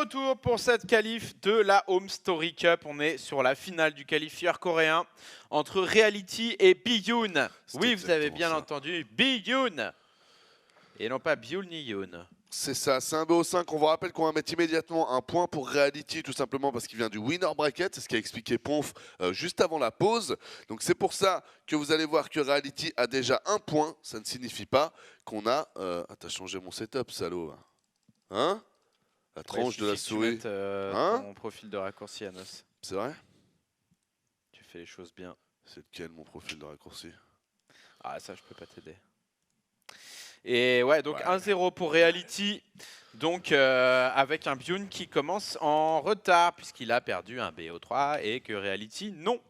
retour pour cette qualif de la Home Story Cup. On est sur la finale du qualifieur coréen entre Reality et Biyun. Oui, vous avez bien entendu, Biyun. Et non pas Byul ni Yoon. C'est ça, c'est un BO5. On vous rappelle qu'on va mettre immédiatement un point pour Reality, tout simplement parce qu'il vient du winner bracket. C'est ce qu'a expliqué Ponf juste avant la pause. Donc c'est pour ça que vous allez voir que Reality a déjà un point. Ça ne signifie pas qu'on a... Ah, t'as changé mon setup, salaud. Hein? La tranche de la souris. Ton profil de raccourci, Anos. C'est vrai? Tu fais les choses bien. C'est lequel mon profil de raccourci? Ah, ça, je peux pas t'aider. Et ouais, donc 1-0 pour Reality. Donc avec un Biyun qui commence en retard puisqu'il a perdu un BO3 et que Reality non.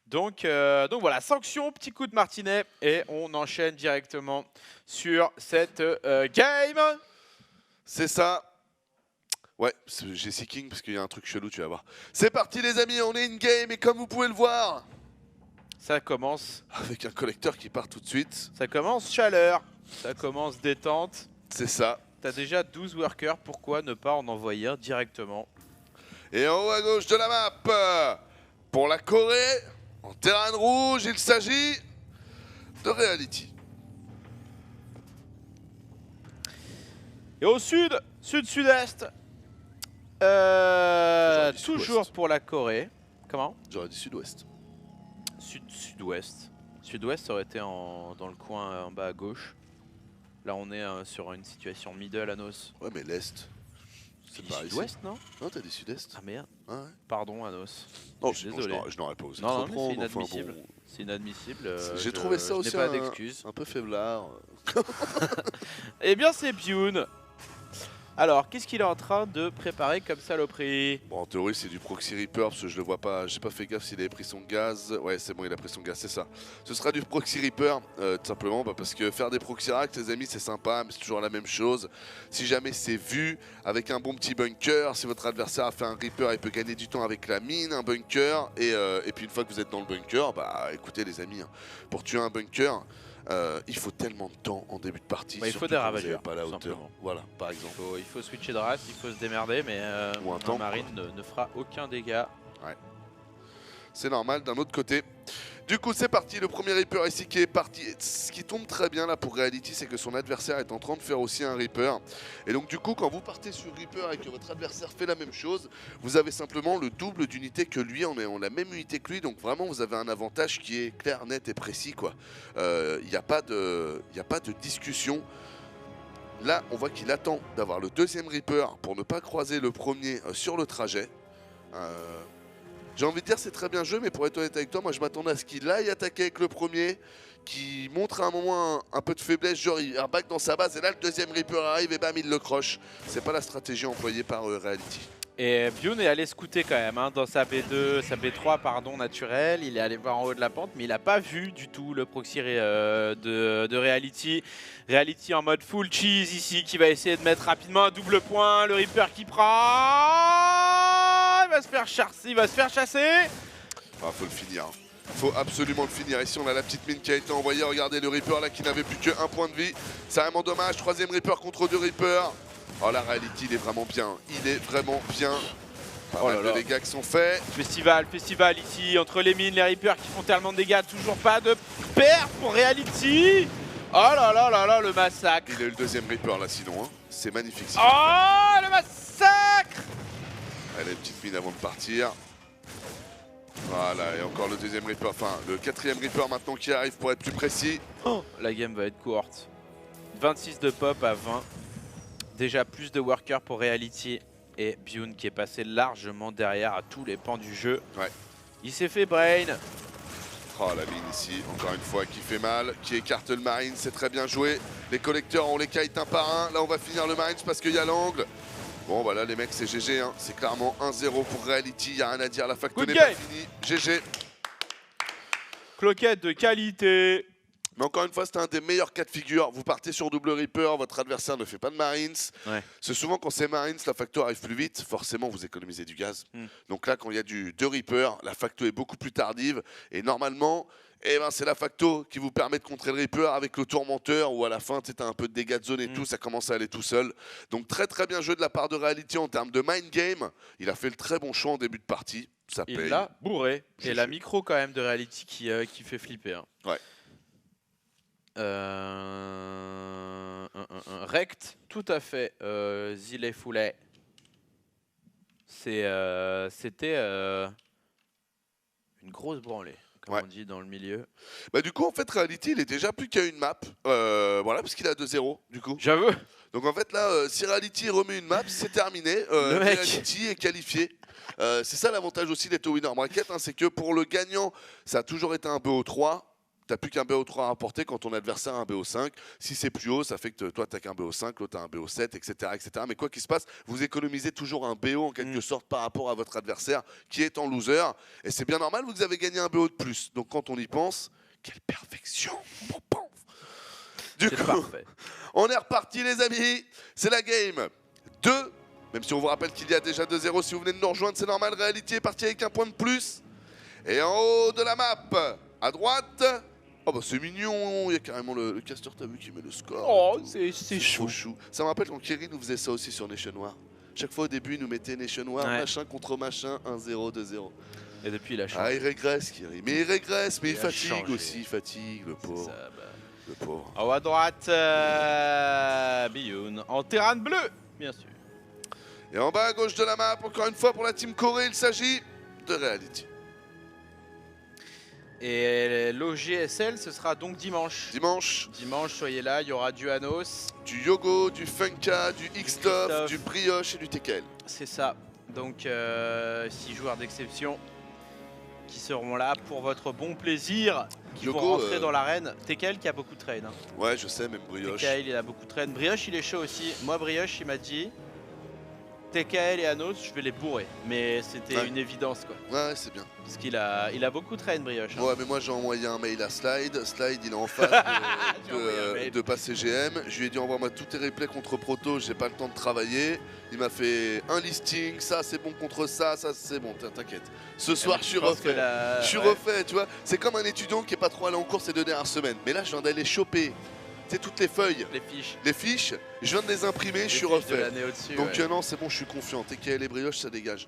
Donc voilà, sanction, petit coup de martinet et on enchaîne directement sur cette game. C'est ça. Ouais, j'ai Seeking parce qu'il y a un truc chelou, tu vas voir. C'est parti les amis, on est in-game et comme vous pouvez le voir... Ça commence... Avec un collecteur qui part tout de suite. Ça commence chaleur, ça commence détente. C'est ça. T'as déjà 12 workers, pourquoi ne pas en envoyer un directement? Et en haut à gauche de la map, pour la Corée, en terrain rouge, il s'agit de Reality. Et au sud, sud-sud-est, toujours pour la Corée. Comment? J'aurais dit sud-ouest. Sud-sud-ouest. Sud-ouest aurait été dans le coin en bas à gauche. Là on est sur une situation middle à Nos. Ouais mais l'est. C'est pas sud-ouest non? Non t'as dit sud-est. Ah merde. Ah ouais. Pardon à Nos. Non je n'aurais pas osé. Non, c'est inadmissible. Bon... C'est inadmissible. J'ai trouvé ça aussi pas d'excuses. Un peu faiblard. Eh bien c'est Biyun. Alors, qu'est-ce qu'il est en train de préparer comme saloperie? Bon, en théorie, c'est du Proxy Reaper, parce que je le vois pas, j'ai pas fait gaffe s'il avait pris son gaz. Ouais, c'est bon, il a pris son gaz, c'est ça. Ce sera du Proxy Reaper, tout simplement, parce que faire des Proxy Racks, les amis, c'est sympa, mais c'est toujours la même chose. Si jamais c'est vu, avec un bon petit bunker, si votre adversaire a fait un Reaper, il peut gagner du temps avec la mine, un bunker, et puis une fois que vous êtes dans le bunker, bah écoutez les amis, hein, pour tuer un bunker, il faut tellement de temps en début de partie. Bah, il faut des ravageurs, pas la hauteur. Voilà, par exemple. Il faut switcher de race, il faut se démerder, mais un marine ne fera aucun dégât. Ouais. C'est normal d'un autre côté. Du coup, c'est parti. Le premier Reaper ici qui est parti. Ce qui tombe très bien là pour Reality, c'est que son adversaire est en train de faire aussi un Reaper. Et donc, du coup, quand vous partez sur Reaper et que votre adversaire fait la même chose, vous avez simplement le double d'unité que lui. On est en la même unité que lui. Donc, vraiment, vous avez un avantage qui est clair, net et précis, quoi. Il n'y a pas de discussion. Là, on voit qu'il attend d'avoir le deuxième Reaper pour ne pas croiser le premier sur le trajet. J'ai envie de dire c'est très bien joué, mais pour être honnête avec toi, moi je m'attendais à ce qu'il aille attaquer avec le premier, qui montre à un moment un peu de faiblesse, genre il a un back dans sa base, et là le deuxième Reaper arrive et bam il le croche. C'est pas la stratégie employée par Reality. Et Biyun est allé scouter quand même hein, dans sa B2, sa B3 pardon, naturelle, il est allé voir en haut de la pente, mais il n'a pas vu du tout le proxy de Reality. Reality en mode full cheese ici, qui va essayer de mettre rapidement un double point, le Reaper qui prend... Il va se faire chasser. Ah, faut le finir. Faut absolument le finir. Ici, on a la petite mine qui a été envoyée. Regardez le Reaper là qui n'avait plus qu'un point de vie. C'est vraiment dommage. Troisième Reaper contre deux Reapers. Oh, la Reality, il est vraiment bien. Il est vraiment bien. Pas mal de dégâts qui sont faits. Festival ici, entre les mines, les Reapers qui font tellement de dégâts. Toujours pas de perte pour Reality. Oh là là là là, le massacre. Il a eu le deuxième Reaper là, sinon. Hein. C'est magnifique. Oh, le massacre. Allez, petite mine avant de partir. Voilà, et encore le deuxième Reaper, enfin le quatrième Reaper maintenant qui arrive pour être plus précis. Oh, la game va être courte. 26 de pop à 20. Déjà plus de workers pour Reality. Et Biyun qui est passé largement derrière à tous les pans du jeu. Ouais. Il s'est fait brain. Oh la mine ici, encore une fois, qui fait mal, qui écarte le Marine, c'est très bien joué. Les collecteurs, on les kite un par un. Là, on va finir le Marine parce qu'il y a l'angle. Bon, voilà, les mecs, c'est GG. Hein. C'est clairement 1-0 pour Reality. Il n'y a rien à dire. La facto n'est pas finie. GG. Cloquette de qualité. Mais encore une fois, c'est un des meilleurs cas de figure. Vous partez sur double Reaper, votre adversaire ne fait pas de Marines. Ouais. C'est souvent quand c'est Marines, la facto arrive plus vite. Forcément, vous économisez du gaz. Donc là, quand il y a deux Reaper, la facto est beaucoup plus tardive. Et normalement, c'est la facto qui vous permet de contrer le Reaper avec le tourmenteur où à la fin, tu as un peu de dégâts de zone et tout, ça commence à aller tout seul. Donc très très bien joué de la part de Reality en termes de mind game. Il a fait le très bon choix en début de partie. Ça paye. Il l'a bourré. GG. Et la micro quand même de Reality qui fait flipper. Hein. Ouais. Rect, tout à fait. Zile Foulet. C'était une grosse branlée, comme on dit dans le milieu. Bah du coup, en fait, Reality, il est déjà plus qu'à une map. Voilà, parce qu'il a 2-0, du coup. J'avoue. Donc en fait, là, si Reality remet une map, c'est terminé. Reality est qualifié. C'est ça l'avantage aussi des winner bracket, hein, c'est que pour le gagnant, ça a toujours été un BO3. T'as plus qu'un BO3 à rapporter quand ton adversaire a un BO5. Si c'est plus haut, ça fait que toi, t'as qu'un BO5, l'autre t'as un BO7, etc., etc. Mais quoi qu'il se passe, vous économisez toujours un BO en quelque sorte par rapport à votre adversaire qui est en loser. Et c'est bien normal, vous avez gagné un BO de plus. Donc quand on y pense, quelle perfection! Du coup, parfait. On est reparti les amis. C'est la game 2. Même si on vous rappelle qu'il y a déjà 2-0, si vous venez de nous rejoindre, c'est normal. Reality est parti avec un point de plus. Et en haut de la map, à droite... Oh bah c'est mignon, il y a carrément le caster, t'as vu qui met le score. Oh, c'est chou. Ça me rappelle quand Kerry nous faisait ça aussi sur Nation War. Chaque fois au début, il nous mettait Nation War, machin contre machin, 1-0, 2-0. Et depuis, il a changé. Ah, il régresse, Kerry. Mais il régresse, mais il fatigue changé. aussi, il fatigue, le pauvre. Ça, bah. Le pauvre. En haut à droite, Bioun. En terrain bleu, bien sûr. Et en bas à gauche de la map, encore une fois pour la Team Corée, il s'agit de Reality. Et l'OGSL, ce sera donc dimanche. Dimanche, soyez là, il y aura du Anos. du Yogo, du Funka, du X-Stuff, du Brioche et du Tekel. C'est ça. Donc 6 joueurs d'exception qui seront là pour votre bon plaisir, qui vont rentrer dans l'arène. Tekel qui a beaucoup de train. Hein. Ouais, je sais, même Brioche. Tekel, il a beaucoup de train. Brioche, il est chaud aussi. Moi, Brioche, il m'a dit TKL et Anos, je vais les bourrer. Mais c'était une évidence, quoi. Ouais, c'est bien. Parce qu'il a beaucoup de train, Brioche. Hein. Ouais, mais moi j'ai envoyé un mail à Slide. Slide, il est en face de passer GM. Je lui ai dit envoie-moi tous tes replays contre Proto, j'ai pas le temps de travailler. Il m'a fait un listing, ça c'est bon contre ça c'est bon, t'inquiète. Ce soir je suis refait. Je suis refait, tu vois. C'est comme un étudiant qui est pas trop allé en cours ces 2 dernières semaines. Mais là je viens d'aller choper. Tu sais, toutes les feuilles, les fiches, je viens de les imprimer, je suis refait. Donc non, c'est bon, je suis confiant. TKL et Brioche, ça dégage.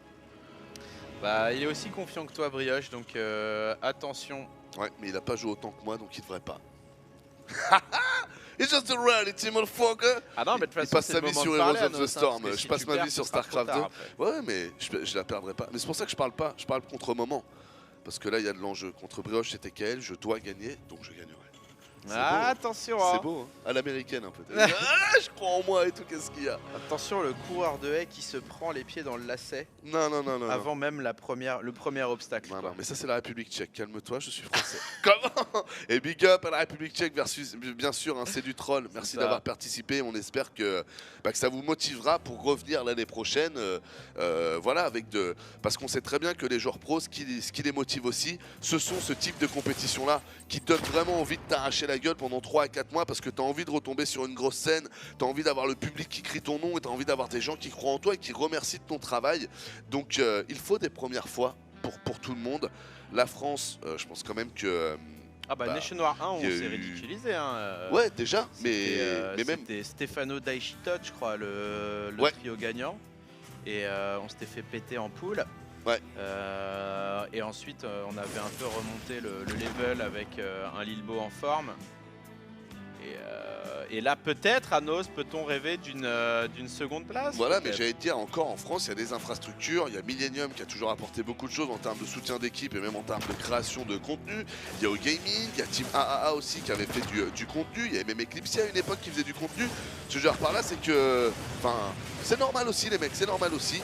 Bah, il est aussi confiant que toi, Brioche, donc attention. Ouais, mais il a pas joué autant que moi, donc il devrait pas. It's just a reality, motherfucker. Ah non, mais de toute façon, il passe sa vie sur Heroes of the Storm. Je passe ma vie sur StarCraft 2. Ouais, mais je la perdrai pas. Mais c'est pour ça que je parle pas. Je parle contre moment. Parce que là, il y a de l'enjeu. Contre Brioche et TKL, je dois gagner, donc je gagnerai. Ah, attention, c'est beau, hein. À l'américaine un peu. Ah, je crois en moi et tout, qu'est-ce qu'il y a? Attention, le coureur de haie qui se prend les pieds dans le lacet. Non. Avant même le premier obstacle. Non, mais ça c'est la République tchèque. Calme-toi, je suis français. Comment? Et big up à la République tchèque versus, bien sûr, hein, c'est du troll. Merci d'avoir participé. On espère que ça vous motivera pour revenir l'année prochaine. Voilà, parce qu'on sait très bien que les joueurs pros, ce qui les motive aussi, ce sont ce type de compétition-là qui donnent vraiment envie de t'arracher la gueule pendant 3 à 4 mois parce que tu as envie de retomber sur une grosse scène, tu as envie d'avoir le public qui crie ton nom et tu as envie d'avoir des gens qui croient en toi et qui remercient de ton travail. Donc il faut des premières fois pour tout le monde. La France, je pense quand même que... Nation War 1, on s'est ridiculisé. Hein, ouais, déjà, mais même... C'était Stefano Daichitot, je crois, le trio gagnant. Et on s'était fait péter en poule. Ouais. Et ensuite, on avait un peu remonté le level avec un Lilbo en forme. Et là, peut-être, Anos, peut-on rêver d'une seconde place? Voilà, mais j'allais te dire, encore en France, il y a des infrastructures. Il y a Millennium qui a toujours apporté beaucoup de choses en termes de soutien d'équipe et même en termes de création de contenu. Il y a Gaming, il y a Team AAA aussi qui avait fait du contenu. Il y avait même Eclipse à une époque qui faisait du contenu. Ce que je veux dire par là, c'est que... c'est normal aussi, les mecs, c'est normal aussi.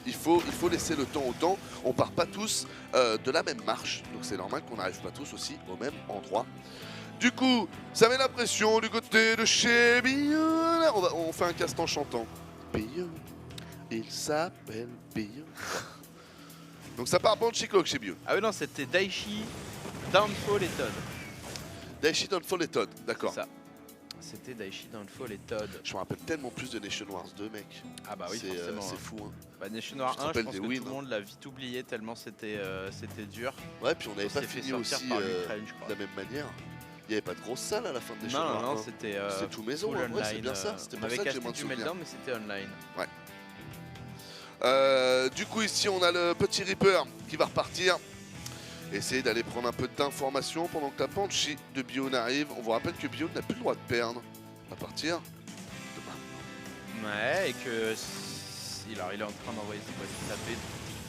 Il faut laisser le temps au temps. On part pas tous de la même marche. Donc c'est normal qu'on n'arrive pas tous aussi au même endroit. Du coup, ça met la pression du côté de chez Bioun. On fait un cast en chantant. Bioun, il s'appelle Bioun. Donc ça part bon de Chicloc chez Bioun. Ah oui, non, c'était Daichi, Downfall et Todd. Daichi Downfall et Todd, d'accord. C'est ça. C'était Daichi Downfall et Todd. Je me rappelle tellement plus de Nation Wars 2, mec. Ah bah oui, forcément. C'est hein. fou. Hein. Bah, Nation Wars 1, je pense que win, tout le monde l'a vite oublié tellement c'était dur. Ouais, puis on n'avait pas fini aussi par de la même manière. Il n'y avait pas de grosse salle à la fin de Nation Wars 1. Non, c'était tout maison, hein. Ouais, c'est bien ça. C'était pour ça que j'ai moins de souvenirs. Mais c'était online. Ouais. Du coup, ici, on a le petit Reaper qui va repartir. Essayez d'aller prendre un peu d'informations pendant que la Banshee de Bjorn arrive. On vous rappelle que Bjorn n'a plus le droit de perdre à partir demain. Ouais, et que... Alors, il est en train d'envoyer ses quoi, il tapait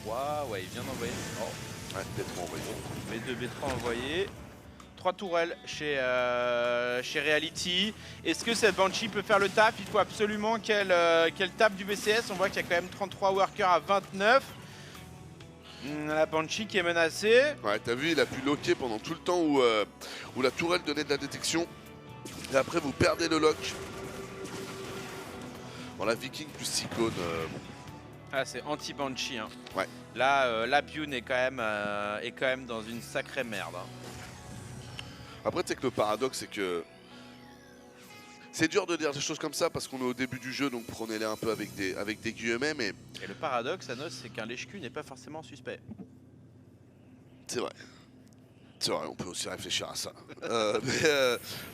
3, ouais, il vient d'envoyer... Oh. Ouais, B3 envoyé. B2, B3 envoyé. 3 tourelles chez Reality. Est-ce que cette Banshee peut faire le taf? Il faut absolument qu'elle tape du BCS. On voit qu'il y a quand même 33 workers à 29. La Banshee qui est menacée. Ouais, t'as vu, il a pu locker pendant tout le temps où la tourelle donnait de la détection. Et après, vous perdez le lock. Bon, la Viking plus Cyclone. Ah, c'est anti-Banshee. Hein. Ouais. Là, la Bjorn est quand même dans une sacrée merde. Hein. Après, tu sais que le paradoxe, c'est que c'est dur de dire des choses comme ça parce qu'on est au début du jeu, donc prenez-les un peu avec des guillemets. Mais... Et le paradoxe, Anos, c'est qu'un lèche-cul n'est pas forcément suspect. C'est vrai. C'est vrai, on peut aussi réfléchir à ça.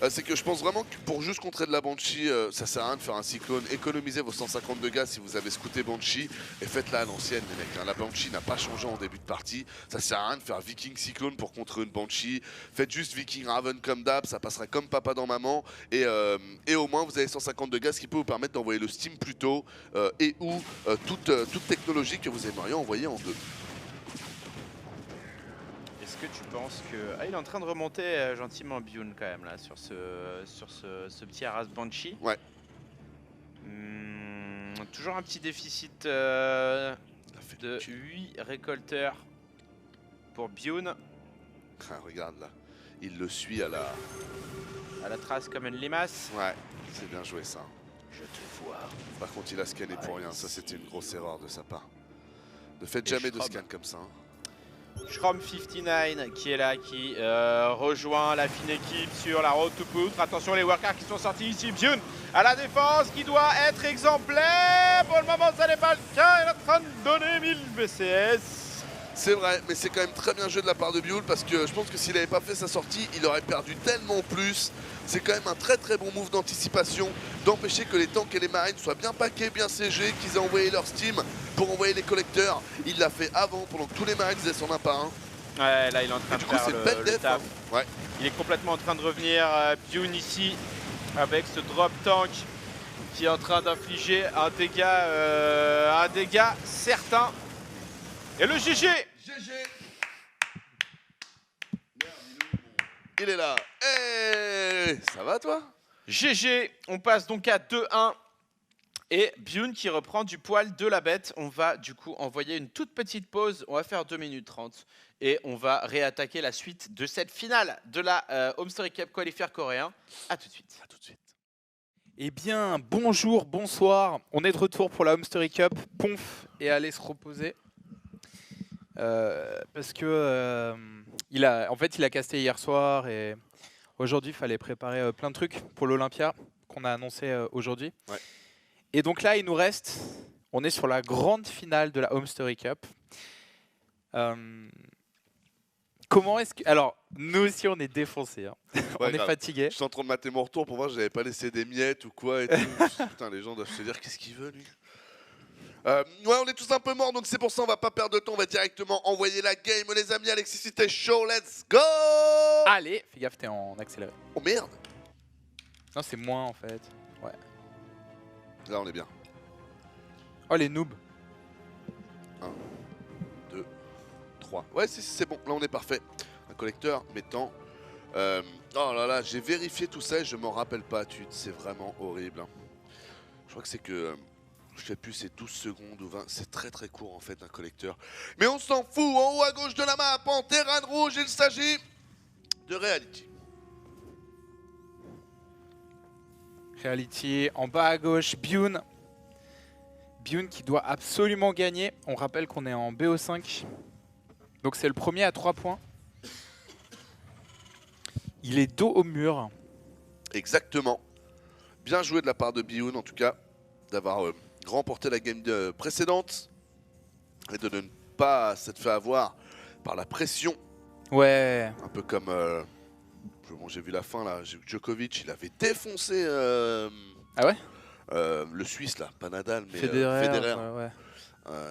C'est que je pense vraiment que pour juste contrer de la Banshee, ça sert à rien de faire un cyclone. Économisez vos 150 de gaz si vous avez scouté Banshee et faites-la à l'ancienne, les mecs. Hein. La Banshee n'a pas changé en début de partie. Ça sert à rien de faire Viking Cyclone pour contrer une Banshee. Faites juste Viking Raven comme d'hab, ça passera comme papa dans maman. Et au moins, vous avez 150 de gaz qui peut vous permettre d'envoyer le steam plus tôt et ou toute technologie que vous aimeriez envoyer en deux. Est-ce que tu penses que... Ah, il est en train de remonter gentiment Bjorn quand même là sur ce petit Arras Banshee. Ouais. Toujours un petit déficit de 8 récolteurs pour Bjorn. Ah, regarde là, il le suit à la trace comme une limace. Ouais, c'est bien joué ça. Je te vois. Par contre, il a scanné pour rien, ça c'était une grosse erreur de sa part. Ne faites jamais de scan comme ça. Hein. Shrom59 qui est là, qui rejoint la fine équipe sur la road to poutre. Attention les workers qui sont sortis ici. Bjorn à la défense qui doit être exemplaire. Pour le moment ça n'est pas le cas. Il est en train de donner 1000 BCS. C'est vrai, mais c'est quand même très bien joué de la part de Bjorn parce que je pense que s'il n'avait pas fait sa sortie, il aurait perdu tellement plus. C'est quand même un très très bon move d'anticipation, d'empêcher que les tanks et les marines soient bien paqués, bien CG, qu'ils aient envoyé leur steam pour envoyer les collecteurs. Il l'a fait avant, pendant que tous les marines faisaient son un par un. Ouais, là il est en train de faire le taf. Hein. Ouais. Il est complètement en train de revenir, Bjorn ici, avec ce drop tank qui est en train d'infliger un dégât certain. Et le GG. Il est là. Hey, ça va toi? GG, on passe donc à 2-1. Et Bjorn qui reprend du poil de la bête. On va du coup envoyer une toute petite pause. On va faire 2 minutes 30. Et on va réattaquer la suite de cette finale de la Home Story Cup Qualifier coréen. A tout de suite. À tout de suite. Eh bien, bonjour, bonsoir. On est de retour pour la Home Story Cup. Ponf est allé se reposer. Parce que il a casté hier soir et aujourd'hui il fallait préparer plein de trucs pour l'Olympia qu'on a annoncé aujourd'hui. Ouais. Et donc là il nous reste, on est sur la grande finale de la Home Story Cup. Comment est-ce que... Alors, nous aussi on est défoncés, hein. On est fatigués. Je suis en train de mater mon retour pour voir si j'avais pas laissé des miettes ou quoi et tout. Putain, les gens doivent se dire qu'est-ce qu'il veut lui. Ouais, on est tous un peu morts, donc c'est pour ça on va pas perdre de temps, on va directement envoyer la game, les amis. Alexis, si t'es chaud, let's go. Allez, fais gaffe, t'es en accéléré. Oh merde. Non, c'est moins en fait. Ouais. Là, on est bien. Oh, les noobs. 1, 2, 3. Ouais, c'est bon, là on est parfait. Un collecteur mettant... oh là là, j'ai vérifié tout ça et je m'en rappelle pas, c'est vraiment horrible. Hein. Je crois que c'est que... je sais plus, c'est 12 secondes ou 20. C'est très très court en fait un collecteur. Mais on s'en fout. En haut à gauche de la map, en terrain rouge, il s'agit de Reality. Reality, en bas à gauche, Bjorn. Bjorn qui doit absolument gagner. On rappelle qu'on est en BO5. Donc c'est le premier à 3 points. Il est dos au mur. Exactement. Bien joué de la part de Bioun en tout cas, d'avoir remporté la game précédente et de ne pas s'être fait avoir par la pression. Ouais. Un peu comme, bon, j'ai vu la fin là, Djokovic, il avait défoncé Ah ouais le Suisse là, pas Nadal mais Federer. Federer. Ouais.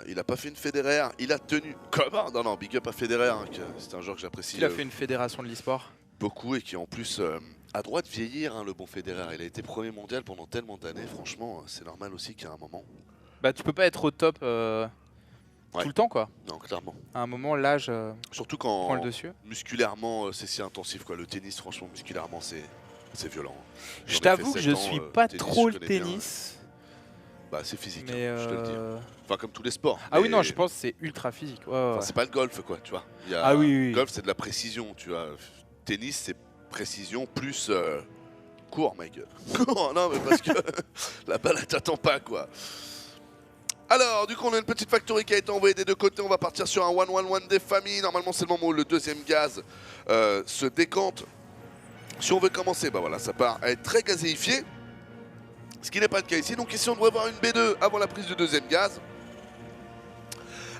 Il a pas fait une Federer, il a tenu comment? Non, big up à Federer, hein, c'est un joueur que j'apprécie Il a fait une fédération de l'e-sport. beaucoup et qui en plus a droit de vieillir, hein, le bon Federer. Il a été premier mondial pendant tellement d'années, franchement, c'est normal aussi qu'à un moment. Bah tu peux pas être au top tout le temps quoi. Non, clairement. À un moment l'âge Surtout prend quand le dessus. musculairement c'est si intensif quoi. Le tennis, franchement, musculairement c'est violent. Je t'avoue que je suis pas trop le tennis. Bah c'est physique, Mais hein, je te le dis. Enfin comme tous les sports. Ah oui non, je pense que c'est ultra physique. Ouais. Enfin, c'est pas le golf quoi, tu vois. Ah oui. Golf c'est de la précision, tu vois. Tennis c'est précision plus court, mec. Court, non mais parce que la balle elle t'attend pas quoi. Alors, du coup, on a une petite factory qui a été envoyée des deux côtés. On va partir sur un 1-1-1 des familles. Normalement, c'est le moment où le deuxième gaz se décante. Si on veut commencer, bah voilà, ça part à être très gazéifié. Ce qui n'est pas le cas ici. Donc ici, on devrait avoir une B2 avant la prise du deuxième gaz.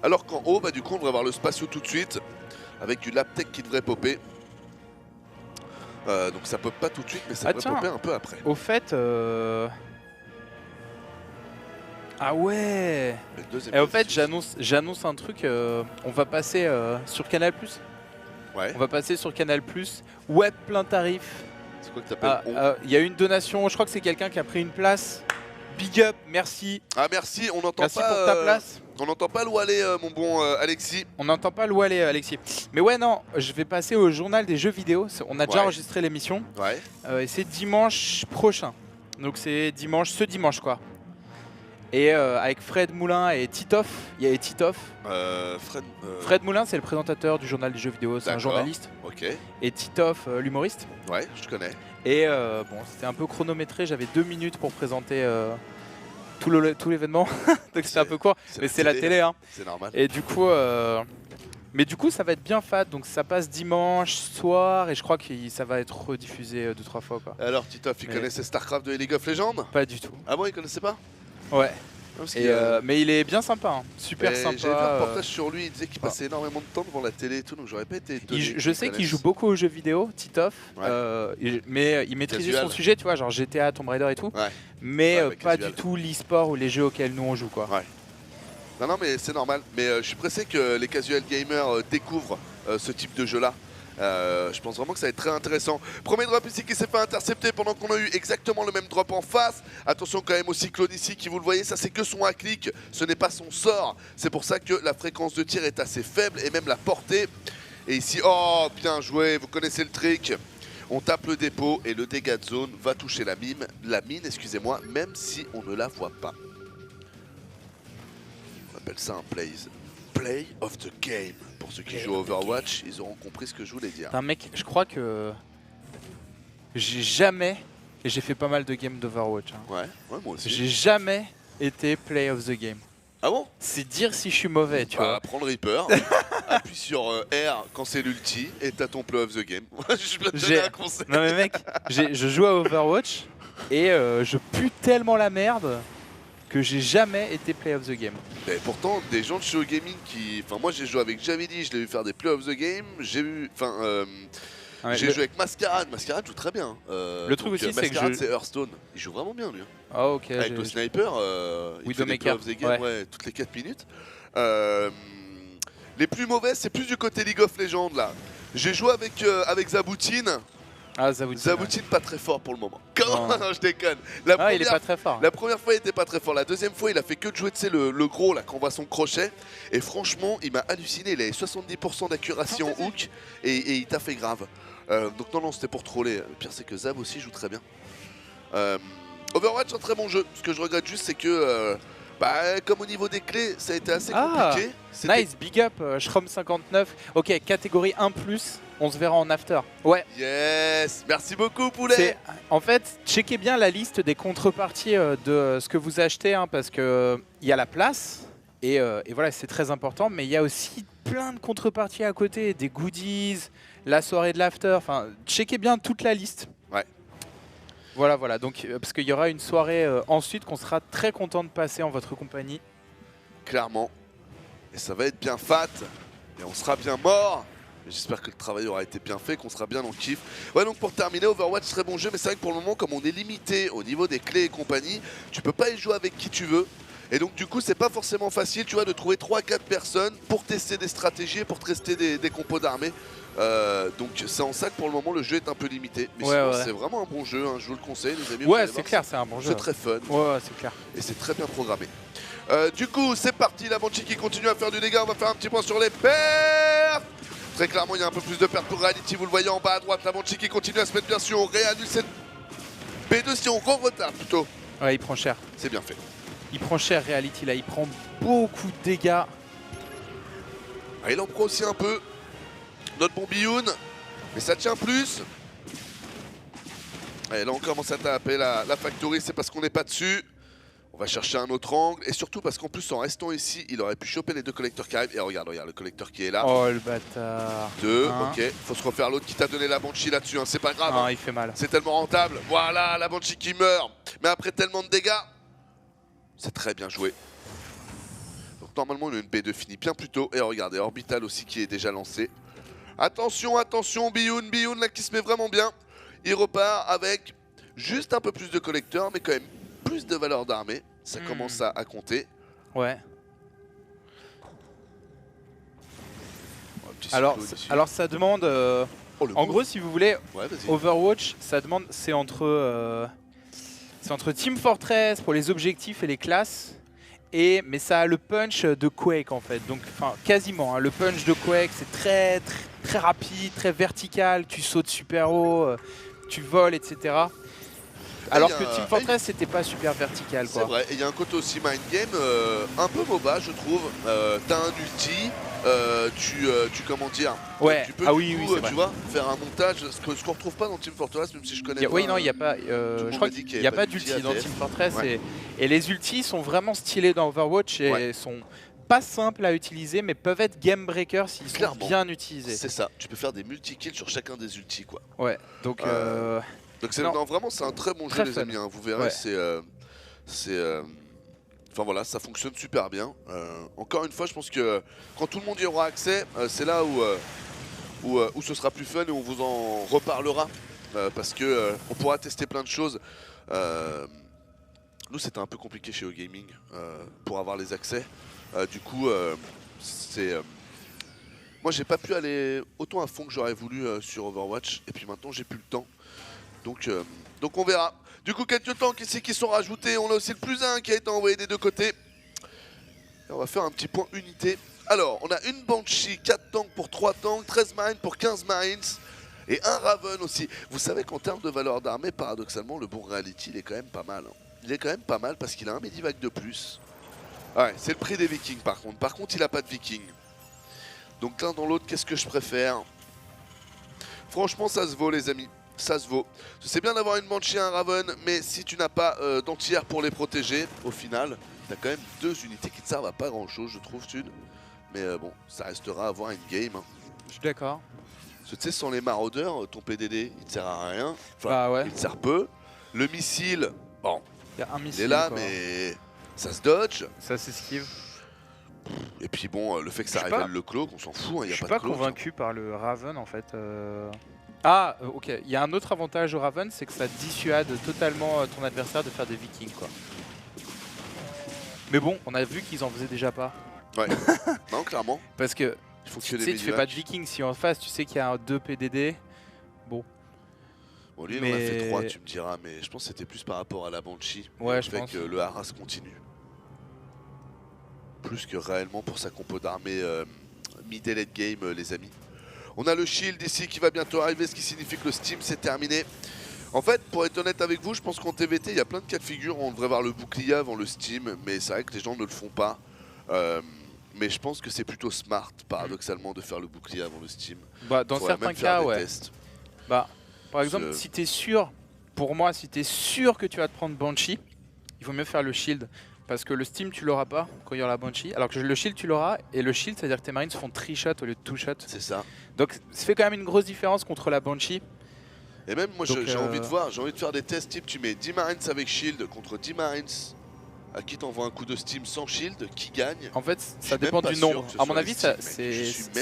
Alors qu'en haut, bah du coup, on devrait avoir le Spatio tout de suite. Avec du Laptec qui devrait popper. Donc ça pop pas tout de suite, mais ça devrait popper un peu après. Au fait... Ah ouais. Et au fait, j'annonce un truc. On va passer sur Canal+. Ouais. On va passer sur Canal+. Web plein tarif. C'est quoi que t'appelles Il y a une donation. Je crois que c'est quelqu'un qui a pris une place. Big up, merci. Ah merci, on n'entend pas. Merci pour ta place. On n'entend pas l'où aller, mon bon Alexis. On n'entend pas l'où aller, Alexis. Mais ouais, non, je vais passer au journal des jeux vidéo. On a déjà enregistré l'émission. Ouais. Et c'est dimanche prochain. Donc c'est ce dimanche quoi. Et avec Fred Moulin et Titoff, il y a Titoff. Fred Moulin, c'est le présentateur du journal des jeux vidéo, c'est un journaliste. Ok. Et Titoff, l'humoriste. Ouais, je connais. Et bon, c'était un peu chronométré, j'avais 2 minutes pour présenter tout l'événement. Donc c'était un peu court, mais c'est la télé. Hein. C'est normal. Et du coup, ça va être bien fat, donc ça passe dimanche soir et je crois que ça va être rediffusé 2-3 fois. Quoi. Alors Titoff, il connaissait StarCraft de League of Legends? Pas du tout. Ah bon, il connaissait pas? Ouais. Mais il est bien sympa, hein. Super sympa. J'avais vu un reportage sur lui, il disait qu'il passait énormément de temps devant la télé et tout, donc j'aurais pas été étonné. Je sais qu'il joue beaucoup aux jeux vidéo, Titoff, mais il maîtrisait son sujet, tu vois, genre GTA, Tomb Raider et tout, mais pas du tout l'e-sport ou les jeux auxquels nous on joue quoi. Ouais. Non mais c'est normal, mais je suis pressé que les casual gamers découvrent ce type de jeu là. Je pense vraiment que ça va être très intéressant. Premier drop ici qui s'est fait intercepter pendant qu'on a eu exactement le même drop en face. Attention quand même au cyclone ici qui, vous le voyez, ça c'est que son A-click, ce n'est pas son sort. C'est pour ça que la fréquence de tir est assez faible et même la portée. Et ici, oh bien joué, vous connaissez le trick. On tape le dépôt et le dégât de zone va toucher la mine, excusez-moi, même si on ne la voit pas. On appelle ça un play of the game. Pour ceux qui jouent à Overwatch, ils auront compris ce que je voulais dire. Un mec, je crois que j'ai jamais, et j'ai fait pas mal de games d'Overwatch, hein. Ouais, moi aussi. J'ai jamais été play of the game. Ah bon? C'est dire si je suis mauvais, tu vois. Prends le Reaper, appuie sur R quand c'est l'ulti et t'as ton play of the game. Je peux te donner un conseil. Non mais mec, je joue à Overwatch et je pue tellement la merde que j'ai jamais été play of the game. Mais pourtant, des gens de chez Gaming qui... Enfin, moi j'ai joué avec Javidi, je l'ai vu faire des play of the game, j'ai vu... Enfin, j'ai joué avec Mascarade, Mascarade joue très bien. Le truc aussi c'est que Mascarade c'est Hearthstone, il joue vraiment bien lui. Ah ok. Avec le sniper, il fait des play of the game toutes les 4 minutes. Les plus mauvais, c'est plus du côté League of Legends là. J'ai joué avec Zaboutine. Ah, Zaboutine pas très fort pour le moment. Comment? Non, je déconne. Il est pas très fort. La première fois il était pas très fort. La deuxième fois il a fait que de jouer le gros là quand on voit son crochet. Et franchement il m'a halluciné. Il avait 70% d'accuracy en hook et il t'a fait grave. Donc non c'était pour troller. Le pire c'est que Zab aussi joue très bien. Overwatch un très bon jeu. Ce que je regrette juste c'est que comme au niveau des clés ça a été assez compliqué. Nice, big up, Shrom59. Ok, catégorie 1+. On se verra en after. Ouais. Yes. Merci beaucoup, poulet. En fait, checkez bien la liste des contreparties de ce que vous achetez, hein, parce que il y a la place et voilà, c'est très important. Mais il y a aussi plein de contreparties à côté, des goodies, la soirée de l'after, enfin, checkez bien toute la liste. Ouais. Voilà, donc, parce qu'il y aura une soirée ensuite qu'on sera très content de passer en votre compagnie. Clairement. Et ça va être bien fat. Et on sera bien mort. J'espère que le travail aura été bien fait, qu'on sera bien dans le kiff. Ouais, donc pour terminer, Overwatch, très bon jeu, mais c'est vrai que pour le moment, comme on est limité au niveau des clés et compagnie, tu peux pas y jouer avec qui tu veux. Et donc du coup, c'est pas forcément facile, tu vois, de trouver 3-4 personnes pour tester des stratégies et pour tester des compos d'armée. Donc c'est en ça que pour le moment, le jeu est un peu limité. Mais sinon, c'est vraiment un bon jeu, hein, je vous le conseille, les amis. Ouais, c'est clair, c'est un bon jeu. C'est très fun. Ouais, c'est clair. Et c'est très bien programmé. Du coup, c'est parti, la Banshee qui continue à faire du dégât. On va faire un petit point sur les pertes. Très clairement, il y a un peu plus de pertes pour Reality. Vous le voyez en bas à droite, la Banshee qui continue à se mettre bien sûr. On réannule cette B2 si on retard plutôt. Ouais, il prend cher. C'est bien fait. Il prend cher Reality là, il prend beaucoup de dégâts. Ah, il en prend aussi un peu. Notre bon Bioun. Mais ça tient plus. Et là, on commence à taper la factory. C'est parce qu'on n'est pas dessus. On va chercher un autre angle. Et surtout parce qu'en plus, en restant ici, il aurait pu choper les deux collecteurs qui arrivent. Et regarde, le collecteur qui est là. Oh, le bâtard. 2, ok. Faut se refaire l'autre qui t'a donné la Banshee là-dessus. Hein. C'est pas grave. Non, hein. il fait mal. C'est tellement rentable. Voilà, la Banshee qui meurt. Mais après tellement de dégâts, c'est très bien joué. Donc normalement, une B2 finit bien plus tôt. Et regardez, Orbital aussi qui est déjà lancé. Attention, attention, Bioun là qui se met vraiment bien. Il repart avec juste un peu plus de collecteurs, mais quand même plus de valeur d'armée. Ça commence à compter. Ouais. Alors ça demande... en gros, si vous voulez, Overwatch, ça demande... C'est entre Team Fortress pour les objectifs et les classes. Mais ça a le punch de Quake en fait. Donc, enfin, quasiment. Hein, le punch de Quake, c'est très rapide, très vertical. Tu sautes super haut, tu voles, etc. Alors que Team Fortress, c'était pas super vertical. C'est vrai, et il y a un côté aussi mind game, un peu MOBA, je trouve. T'as un ulti, comment dire, ouais. tu peux tu vois, faire un montage, ce qu'on retrouve pas dans Team Fortress, même si je connais pas. Oui, non, il n'y a pas. Je crois qu'il n'y a pas d'ulti dans Team Fortress. Ouais. Et les ultis sont vraiment stylés dans Overwatch et sont pas simples à utiliser, mais peuvent être game breakers s'ils sont bien utilisés. C'est ça, tu peux faire des multi-kills sur chacun des ultis, quoi. Ouais, donc. Donc non, vraiment c'est un très bon jeu les amis, hein. Vous verrez, enfin voilà, ça fonctionne super bien. Encore une fois, je pense que quand tout le monde y aura accès, c'est là où ce sera plus fun et on vous en reparlera. Parce que on pourra tester plein de choses. Nous c'était un peu compliqué chez Gaming pour avoir les accès. Du coup, moi j'ai pas pu aller autant à fond que j'aurais voulu sur Overwatch. Et puis maintenant j'ai plus le temps. Donc on verra. Du coup, quelques tanks ici qui sont rajoutés. On a aussi le +1 qui a été envoyé des deux côtés. Et on va faire un petit point unité. Alors, on a une Banshee, 4 tanks pour 3 tanks, 13 marines pour 15 marines. Et un Raven aussi. Vous savez qu'en termes de valeur d'armée, paradoxalement, le bon Reality, il est quand même pas mal. Hein. Il est quand même pas mal parce qu'il a un Medivac de plus. Ouais, c'est le prix des Vikings par contre. Par contre, il a pas de Vikings. Donc l'un dans l'autre, qu'est-ce que je préfère? Franchement, ça se vaut les amis. Ça se vaut. C'est bien d'avoir une Banshee et un Raven, mais si tu n'as pas d'anti-air pour les protéger, au final, tu as quand même 2 unités qui ne servent à pas grand chose, je trouve, Sud. Mais bon, ça restera à avoir une game. Hein. Je suis d'accord. Parce que tu sais, sans les maraudeurs, ton PDD, il ne sert à rien. Enfin, bah ouais. Il te sert peu. Le missile, bon, y a un missile, il est là, quoi. Mais ça se dodge. Ça s'esquive. Et puis bon, le fait que ça révèle le cloak, on s'en fout, il n'y a pas de cloak. Je suis pas convaincu par le Raven en fait. Ah, ok. Il y a un autre avantage au Raven, c'est que ça dissuade totalement ton adversaire de faire des Vikings, quoi. Mais bon, on a vu qu'ils en faisaient déjà pas. Ouais. Non, clairement. Parce que tu sais, tu fais pas de Vikings si en face, tu sais qu'il y a un 2 PDD. Bon. Bon, lui, il en a fait 3, tu me diras, mais je pense que c'était plus par rapport à la Banshee. Ouais, je pense. Que le Haras continue. Plus que réellement pour sa compo d'armée mid et late game, les amis. On a le shield ici qui va bientôt arriver, ce qui signifie que le Steam c'est terminé. En fait, pour être honnête avec vous, je pense qu'en TVT, il y a plein de cas de figure où on devrait voir le bouclier avant le Steam, mais c'est vrai que les gens ne le font pas. Mais je pense que c'est plutôt smart, paradoxalement, de faire le bouclier avant le Steam. Bah, dans certains cas, ouais. Bah, par exemple, si t'es sûr, pour moi, si t'es sûr que tu vas te prendre Banshee, il vaut mieux faire le shield. parce que le Steam tu l'auras pas quand il y aura la Banshee, alors que le shield tu l'auras, et le shield ça veut dire que tes marines font 3 shots au lieu de 2 shots. C'est ça. Donc ça fait quand même une grosse différence contre la Banshee. Et même moi j'ai envie de voir, j'ai envie de faire des tests type tu mets 10 marines avec shield contre 10 marines à qui t'envoies un coup de Steam sans shield, qui gagne? En fait ça dépend du nombre. À mon avis ça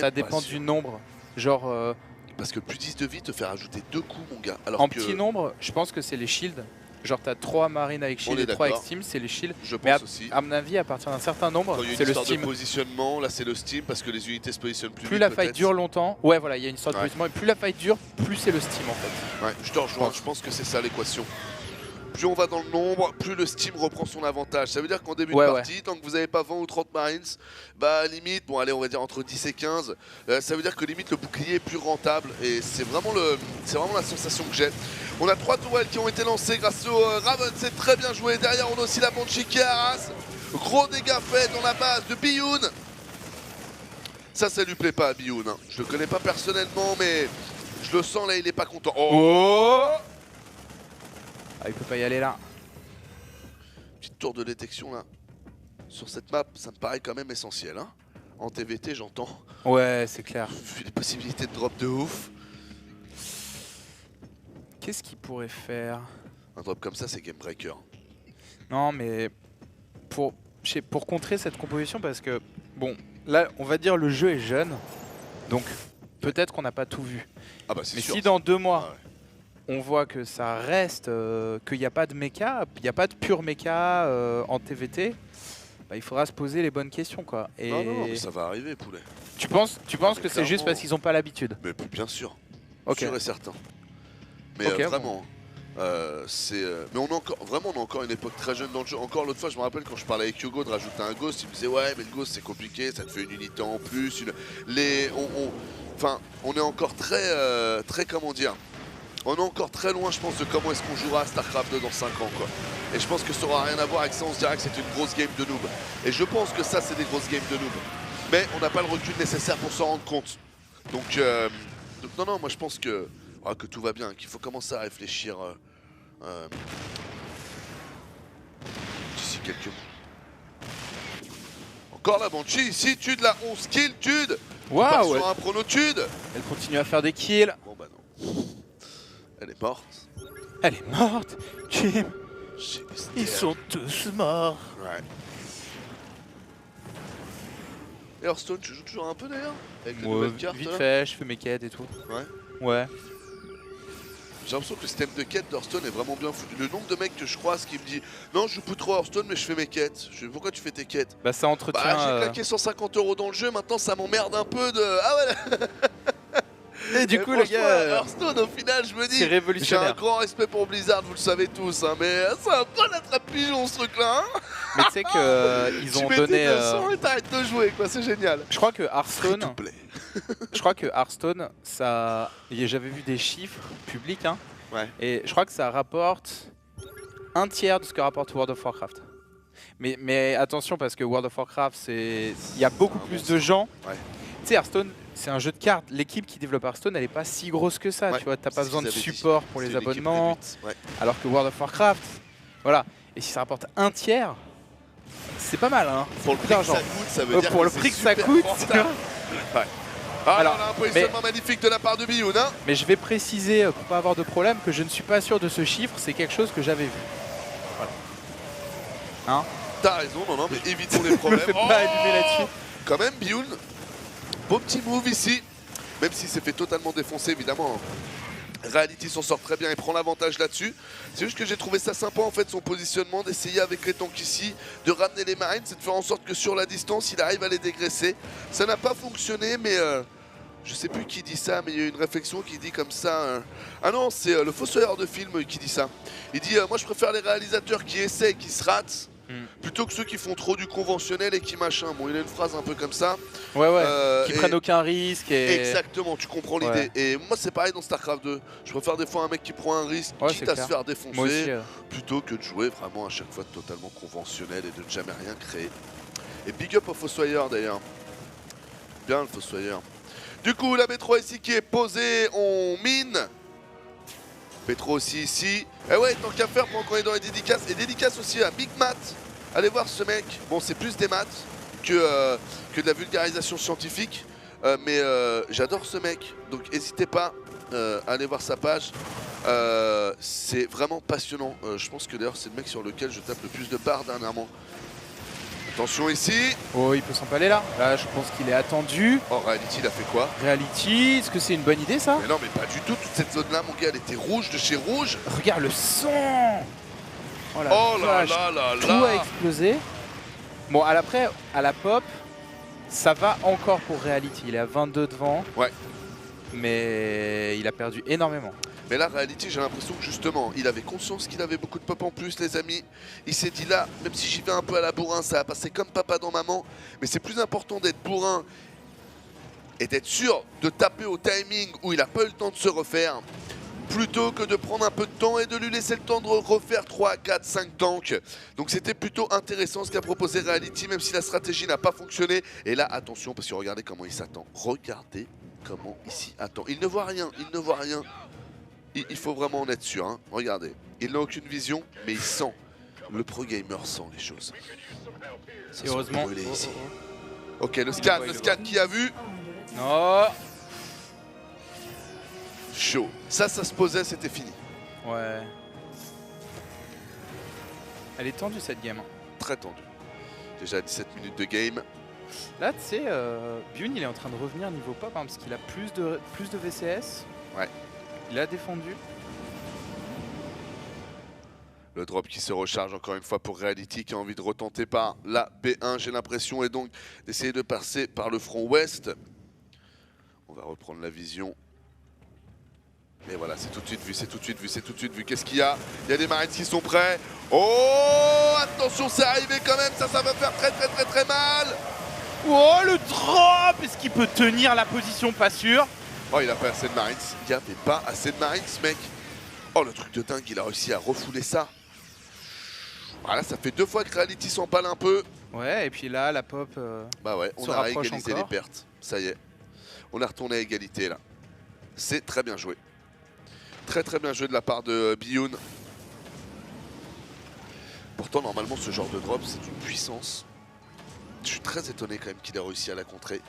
dépend du nombre. Genre... Parce que le plus 10 de vie te fait rajouter 2 coups mon gars. Alors en petit nombre, je pense que c'est les shields. Genre t'as 3 marines avec shield et 3 avec steam, c'est les shields. Je pense aussi. À mon avis, à partir d'un certain nombre, c'est le steam. De positionnement, là c'est le steam parce que les unités se positionnent plus vite. Plus la fight dure longtemps, ouais voilà, il y a une sorte de positionnement. Et plus la fight dure, plus c'est le steam en fait. Ouais, je te rejoins, je pense que c'est ça l'équation. Plus on va dans le nombre, plus le Steam reprend son avantage. Ça veut dire qu'en début de partie, tant que vous n'avez pas 20 ou 30 Marines, bah limite, bon allez on va dire entre 10 et 15, ça veut dire que limite le bouclier est plus rentable et c'est vraiment la sensation que j'ai. On a 3 tourelles qui ont été lancées grâce au Raven, c'est très bien joué. Derrière on a aussi la Banshee qui arrase. Gros dégâts faits dans la base de Bioun. Ça lui plaît pas à Bioun, hein. Je le connais pas personnellement mais je le sens là, il est pas content. Oh, ah, il peut pas y aller là. Petite tour de détection là. Sur cette map, ça me paraît quand même essentiel. Hein. En TVT, j'entends. Ouais, c'est clair. Vu les possibilités de drop de ouf. Qu'est-ce qu'il pourrait faire? Un drop comme ça, c'est game breaker. Non, mais pour contrer cette composition, parce que, bon, là, on va dire le jeu est jeune. Donc, peut-être qu'on n'a pas tout vu. Ah bah, c'est mais sûr. Si dans 2 mois... on voit que ça reste, qu'il n'y a pas de méca, il n'y a pas de pur méca en TVT, bah, il faudra se poser les bonnes questions quoi. Et non, mais ça va arriver poulet. Tu penses que c'est juste parce qu'ils n'ont pas l'habitude? Mais bien sûr, okay. Sûr et certain. Mais vraiment, mais on a encore une époque très jeune dans le jeu. Encore l'autre fois, je me rappelle quand je parlais avec Yogo de rajouter un Ghost, il me disait ouais mais le Ghost c'est compliqué, ça te fait une unité en plus. On est encore très comment dire. On est encore très loin, je pense, de comment est-ce qu'on jouera à StarCraft 2 dans 5 ans, quoi. Et je pense que ça aura rien à voir avec ça, on se dira que c'est une grosse game de noob. Et je pense que ça, c'est des grosses games de noob. Mais on n'a pas le recul nécessaire pour s'en rendre compte. Donc non, moi je pense que tout va bien, qu'il faut commencer à réfléchir d'ici quelques mois. Encore la Banshee ici, Tude, la 11 kills, Tude. Waouh, sur un prono Tude. Elle continue à faire des kills. Bon bah non. Elle est morte. Elle est morte, Jim. Ils sont tous morts. Ouais. Et Hearthstone, tu joues toujours un peu d'ailleurs? Avec les nouvelles cartes vite fait, je fais mes quêtes et tout. Ouais. Ouais. J'ai l'impression que le système de quête d'Hearthstone est vraiment bien foutu. Le nombre de mecs que je croise qui me dit non, je joue plus trop Hearthstone mais je fais mes quêtes. Je dis pourquoi tu fais tes quêtes? Bah ça entretient... Bah j'ai claqué 150 € dans le jeu, maintenant ça m'emmerde un peu de... Ah ouais. Et du coup, le gars, Hearthstone, au final, je me dis, c'est révolutionnaire. J'ai un grand respect pour Blizzard, vous le savez tous, hein, mais c'est un peu l'attrape-pigeon ce truc-là. Hein, mais tu sais qu'ils ont donné. Et t'arrêtes de jouer, quoi, c'est génial. Je crois que Hearthstone. Je crois que Hearthstone, ça. J'avais vu des chiffres publics, hein. Ouais. Et je crois que ça rapporte 1/3 de ce que rapporte World of Warcraft. Mais attention, parce que World of Warcraft, il y a beaucoup plus de gens. Ouais. Tu sais, Hearthstone, c'est un jeu de cartes. L'équipe qui développe Hearthstone, elle est pas si grosse que ça. Tu vois, t'as pas besoin de support pour les abonnements. Ouais. Alors que World of Warcraft, voilà. Et si ça rapporte 1/3, c'est pas mal, hein. Pour le prix que ça coûte, ça veut dire pour le prix que ça coûte. Ouais. Alors, on a un positionnement magnifique de la part de Bioun, hein. Mais je vais préciser, pour pas avoir de problème, que je ne suis pas sûr de ce chiffre. C'est quelque chose que j'avais vu. Voilà. Hein? T'as raison, non, mais évitons les problèmes. Je me fais pas abîmer là-dessus. Quand même, Bioun, beau petit move ici, même s'il s'est fait totalement défoncer, évidemment. Reality s'en sort très bien et prend l'avantage là-dessus. C'est juste que j'ai trouvé ça sympa en fait son positionnement, d'essayer avec les tanks ici, de ramener les marines, c'est de faire en sorte que sur la distance il arrive à les dégraisser. Ça n'a pas fonctionné mais je sais plus qui dit ça, mais il y a une réflexion qui dit comme ça. Ah non, c'est le fossoyeur de film qui dit ça. Il dit moi je préfère les réalisateurs qui essaient, qui se ratent, plutôt que ceux qui font trop du conventionnel et qui machin. Bon, il a une phrase un peu comme ça. Ouais, qui prennent aucun risque. Exactement, tu comprends l'idée. Et moi, c'est pareil dans StarCraft 2. Je préfère des fois un mec qui prend un risque, quitte à se faire défoncer, aussi, plutôt que de jouer vraiment à chaque fois totalement conventionnel et de ne jamais rien créer. Et big up au Fossoyeur d'ailleurs. Bien le Fossoyeur. Du coup, la B3 ici qui est posée, on mine. Petro aussi ici. Et ouais, tant qu'à faire pendant qu'on est dans les dédicaces. Et dédicace aussi à Big Matt Allez voir ce mec. Bon, c'est plus des maths que de la vulgarisation scientifique. Mais j'adore ce mec. Donc n'hésitez pas à aller voir sa page. C'est vraiment passionnant. Je pense que d'ailleurs c'est le mec sur lequel je tape le plus de barres dernièrement. Attention ici. Oh, il peut s'empaler là. Là, je pense qu'il est attendu. Oh, Reality, il a fait quoi? Reality, est-ce que c'est une bonne idée ça? Mais non, mais pas du tout. Toute cette zone-là, mon gars, elle était rouge de chez rouge. Regarde le sang. Oh la vache, tout a explosé. Bon, après, à la pop, ça va encore pour Reality. Il est à 22 devant. Ouais. Mais il a perdu énormément. Mais là, Reality, j'ai l'impression que justement, il avait conscience qu'il avait beaucoup de pop en plus, les amis. Il s'est dit là, même si j'y vais un peu à la bourrin, ça va passer comme papa dans maman. Mais c'est plus important d'être bourrin et d'être sûr de taper au timing où il n'a pas eu le temps de se refaire, plutôt que de prendre un peu de temps et de lui laisser le temps de refaire 3, 4, 5 tanks. Donc c'était plutôt intéressant ce qu'a proposé Reality, même si la stratégie n'a pas fonctionné. Et là, attention, parce que regardez comment il s'attend. Regardez comment il s'y attend. Il ne voit rien, il ne voit rien. Il faut vraiment en être sûr, hein. Regardez, il n'a aucune vision, mais il sent. Le pro gamer sent les choses. Ça heureusement. ici. Ok, le scan qui a vu. Non. Chaud. Ça se posait, c'était fini. Ouais. Elle est tendue cette game. Très tendue. Déjà 17 minutes de game. Là, tu sais, Bune, il est en train de revenir niveau pop, hein, parce qu'il a plus de VCS. Ouais. Il a défendu. Le drop qui se recharge encore une fois pour Reality qui a envie de retenter par la B1, j'ai l'impression, et donc d'essayer de passer par le front ouest. On va reprendre la vision. Et voilà, c'est tout de suite vu, c'est tout de suite vu, c'est tout de suite vu. Qu'est-ce qu'il y a? Il y a des Marines qui sont prêts. Oh, attention, c'est arrivé quand même, ça va faire très mal. Oh, le drop! Est-ce qu'il peut tenir la position? Pas sûr. Oh, il a pas assez de Marines. Il n'y avait pas assez de Marines, mec. Oh, le truc de dingue, il a réussi à refouler ça. Voilà, ça fait 2 fois que Reality s'empale un peu. Ouais, et puis là, la pop bah ouais, on a égalisé les pertes. Ça y est. On est retourné à égalité, là. C'est très bien joué. Très bien joué de la part de Bioun. Pourtant, normalement, ce genre de drop, c'est une puissance. Je suis très étonné quand même qu'il ait réussi à la contrer.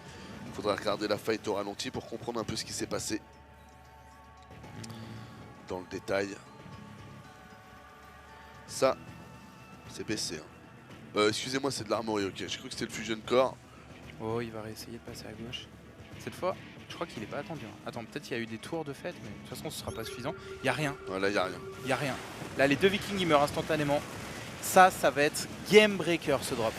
Il faudra regarder la fight au ralenti pour comprendre un peu ce qui s'est passé. Dans le détail. Ça, c'est baissé. Hein. Excusez-moi, c'est de l'armory, ok. J'ai cru que c'était le Fusion Core. Oh, il va réessayer de passer à gauche. Cette fois, je crois qu'il est pas attendu. Hein. Attends, peut-être qu'il y a eu des tours de fête, mais de toute façon, ce sera pas suffisant. Il y a rien. Ouais, là, il y a rien. Il y a rien. Là, les deux Vikings, ils meurent instantanément. Ça va être game breaker, ce drop.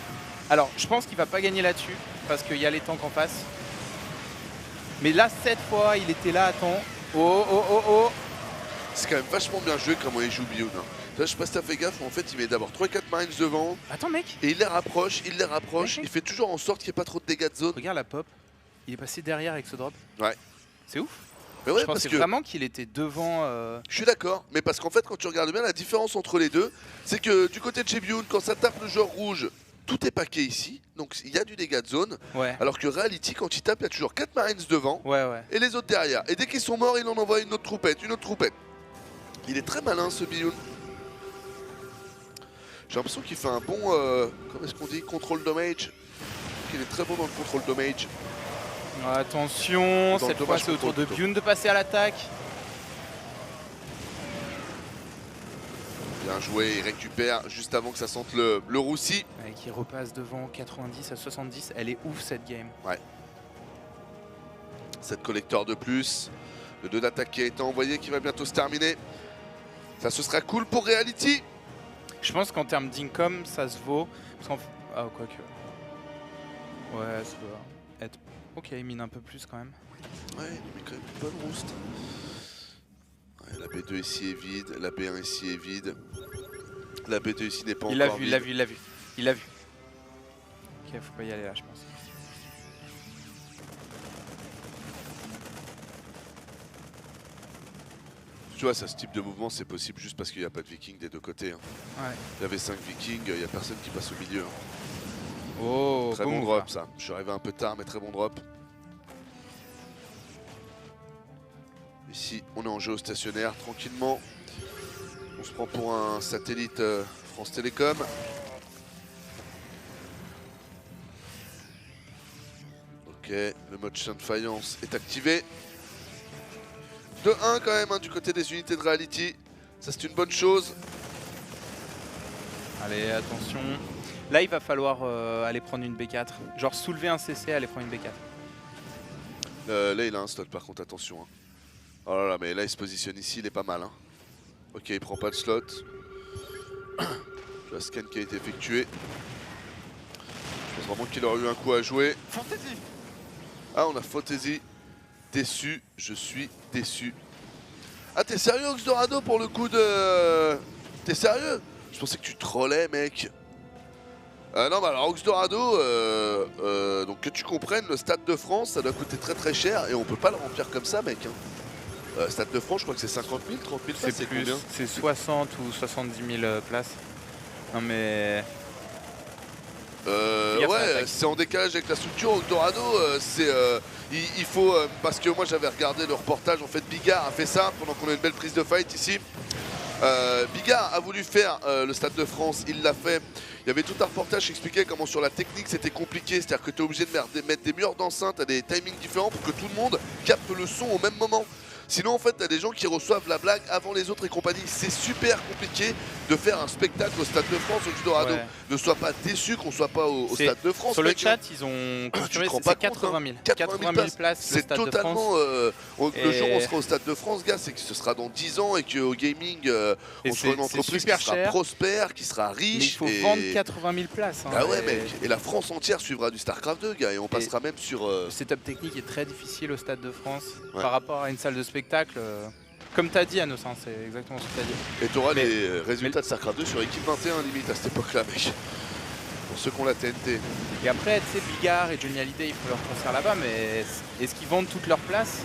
Alors, je pense qu'il va pas gagner là-dessus, parce qu'il y a les tanks en face. Mais là, cette fois, il était là à temps. Oh. C'est quand même vachement bien joué comment il joue Bioun. Hein. Là, je sais pas si t'as fait gaffe, en fait, il met d'abord 3-4 Marines devant. Attends, mec. Et il les rapproche, Okay. Il fait toujours en sorte qu'il n'y ait pas trop de dégâts de zone. Regarde la pop. Il est passé derrière avec ce drop. Ouais. C'est ouf. Mais ouais, je pensais vraiment qu'il était devant. Je suis d'accord, mais parce qu'en fait, quand tu regardes bien, la différence entre les deux, c'est que du côté de chez Bioun, quand ça tape le joueur rouge, tout est paqué ici, donc il y a du dégât de zone. Ouais. Alors que Reality, quand il tape, il y a toujours 4 Marines devant Ouais. et les autres derrière. Et dès qu'ils sont morts, il en envoie une autre troupette. Il est très malin ce Bioun. J'ai l'impression qu'il fait un bon, comment est-ce qu'on dit, control damage. Il est très bon dans le control damage. Attention, cette fois c'est au tour de Bioun de passer à l'attaque. Bien joué, il récupère juste avant que ça sente le roussi. Ouais, qui repasse devant 90 à 70, elle est ouf cette game. Ouais. 7 collecteurs de plus. Le 2 d'attaque qui a été envoyé qui va bientôt se terminer. Ça, ce sera cool pour Reality. Je pense qu'en termes d'income, ça se vaut. Ah, quoique. Ouais, ça doit être. Ok, il mine un peu plus quand même. Ouais, il met quand même une bonne roost. Ouais, la B2 ici est vide, la B1 ici est vide. La B2 ici n'est pas encore vide. Il l'a vu. Ok, faut pas y aller là, je pense. Tu vois, ça, ce type de mouvement, c'est possible juste parce qu'il n'y a pas de vikings des deux côtés. Hein. Ouais. Il y avait 5 vikings, il n'y a personne qui passe au milieu. Hein. Oh, très bon drop ça. Je suis arrivé un peu tard, mais très bon drop. Ici, on est en géostationnaire, tranquillement. On se prend pour un satellite France Télécom. le mode chien de faïence est activé. 2-1 quand même hein, du côté des unités de Reality. Ça c'est une bonne chose. Allez, attention. Là, il va falloir aller prendre une B4. Genre soulever un CC, aller prendre une B4. Là, il a un slot par contre, attention. Hein. Oh là là, mais là, il se positionne ici, il est pas mal. Hein. Ok, il prend pas de slot. La scan qui a été effectuée. Je pense vraiment qu'il aurait eu un coup à jouer. Fantasy. Ah, on a Fantasy. Déçu, je suis déçu. Ah, t'es sérieux, Oxdorado, pour le coup de... T'es sérieux? Je pensais que tu trollais, mec. Non, bah alors Oxdorado, donc que tu comprennes, le Stade de France, ça doit coûter très très cher et on peut pas le remplir comme ça, mec. Hein. Stade de France, je crois que c'est 50 000, 30 000 places, c'est combien? C'est 60 ou 70 000 places. Non mais... ouais, c'est en décalage avec la structure. Oxdorado, il faut... parce que moi j'avais regardé le reportage, en fait Bigard a fait ça pendant qu'on a une belle prise de fight ici. Bigard a voulu faire le Stade de France, il l'a fait. Il y avait tout un reportage qui expliquait comment sur la technique c'était compliqué, c'est-à-dire que tu es obligé de mettre des murs d'enceinte à des timings différents pour que tout le monde capte le son au même moment. Sinon en fait t'as des gens qui reçoivent la blague avant les autres et compagnie. C'est super compliqué de faire un spectacle au Stade de France, au Oxdorado. Ouais. Ne sois pas déçu qu'on soit pas au Stade de France. Sur le mec, chat, hein. ils ont confirmé rends c'est pas 80 compte, 000. hein. 80 000 places. C'est totalement... le jour où on sera au Stade de France, gars, c'est que ce sera dans 10 ans et qu'au gaming, on sera une entreprise qui sera prospère, qui sera riche. Mais il faut vendre 80 000 places. Hein, ah ouais, mec. Et la France entière suivra du StarCraft 2, gars, et on passera même sur... Le setup technique est très difficile au Stade de France Ouais. par rapport à une salle de spectacle. Comme t'as dit, Anos, hein, c'est exactement ce que t'as dit. Et t'auras Mais- les résultats de StarCraft 2 sur équipe 21 limite à cette époque-là, mec. Pour ceux qui ont la TNT. Et après, tu sais, Bigard et Johnny Hallyday, il faut leur concert là-bas, mais est-ce qu'ils vendent toutes leurs places?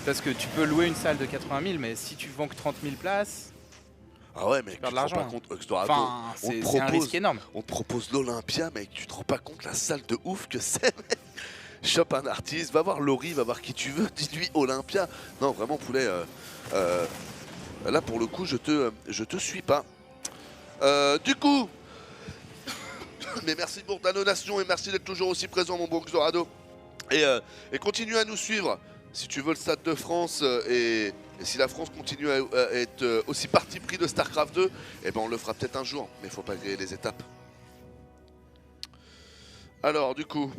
Parce que tu peux louer une salle de 80 000, mais si tu vends que 30 000 places, Ah ouais, mec, tu perds te de rends pas l'argent. compte, Oxdorado, enfin, on te c'est un risque énorme. On te propose l'Olympia, mec, tu te rends pas compte la salle de ouf que c'est, mec. Chope un artiste, va voir Laurie, va voir qui tu veux, dis-lui Olympia. Non, vraiment, poulet, là pour le coup, je te suis pas. Du coup, mais merci pour ta donation et merci d'être toujours aussi présent, mon bon Oxdorado. Et continue à nous suivre si tu veux le Stade de France et si la France continue à être aussi parti pris de StarCraft 2, eh ben on le fera peut-être un jour, mais il faut pas griller les étapes. Alors du coup...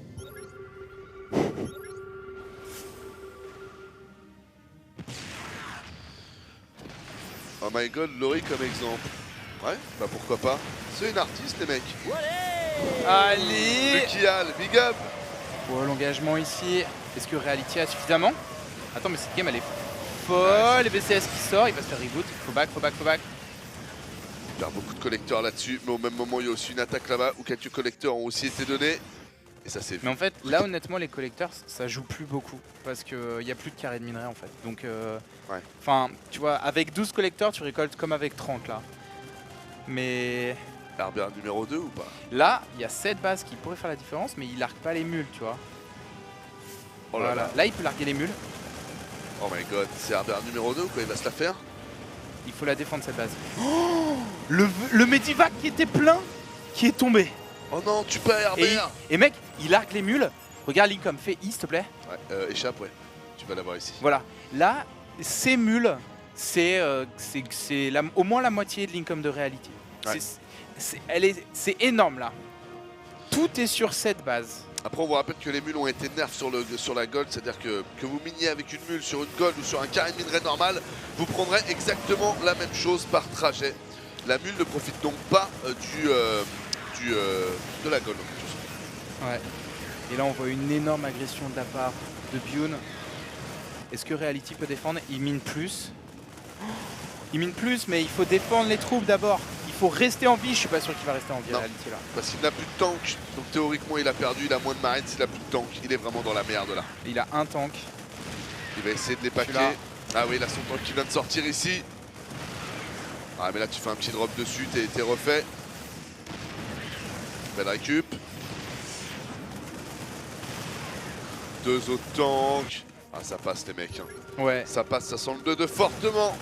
Oh my god, Laurie comme exemple. Ouais, bah pourquoi pas. C'est une artiste les mecs. Allez Lucky Al, big up. Bon, l'engagement ici, est-ce que Reality a suffisamment? Attends, mais cette game elle est folle, les BCS qui sort, il va se faire reboot, faut back. Il perd beaucoup de collecteurs là-dessus, mais au même moment il y a aussi une attaque là-bas où quelques collecteurs ont aussi été donnés. Et ça c'est... Mais en fait, là honnêtement, les collecteurs, ça joue plus beaucoup, parce qu'il n'y a plus de carré de minerai en fait. Donc, enfin, tu vois, avec 12 collecteurs, tu récoltes comme avec 30 là. Mais Herbert numéro 2 ou pas? là, il y a 7 bases qui pourraient faire la différence, mais il largue pas les mules, tu vois. Oh là là. Là, il peut larguer les mules, Oh my god, c'est Herbert numéro 2 ou quoi? Il va se la faire? il faut la défendre cette base. Oh, le Medivac qui était plein, qui est tombé. Oh non, tu perds Herbert. Et mec, il largue les mules. Regarde Lincoln, fais I s'il te plaît. Ouais, échappe, ouais. Tu vas l'avoir ici. Voilà. Là, ces mules, c'est au moins la moitié de l'income de Reality. Ouais. C'est énorme là. Tout est sur cette base. Après, on vous rappelle que les mules ont été nerfs sur la gold, c'est-à-dire que vous miniez avec une mule sur une gold ou sur un carré de minerai normal, vous prendrez exactement la même chose par trajet. La mule ne profite donc pas de la gold. Ouais. Et là, on voit une énorme agression de la part de Bune. Est-ce que Reality peut défendre? Il mine plus. Il mine plus, mais il faut défendre les troupes d'abord. Il faut rester en vie. Je suis pas sûr qu'il va rester en vie, Non. Reality là. Parce qu'il n'a plus de tank, donc théoriquement il a perdu, il a moins de marines s'il a plus de tank. Il est vraiment dans la merde là. Il a un tank. Il va essayer de les paquer. Celui-là. Ah oui, il a son tank qui vient de sortir ici. Ah mais là tu fais un petit drop dessus, t'es refait. Belle récup. 2 autres tanks. Ah ça passe les mecs. Hein. Ouais. Ça passe, ça sent le 2-2 fortement.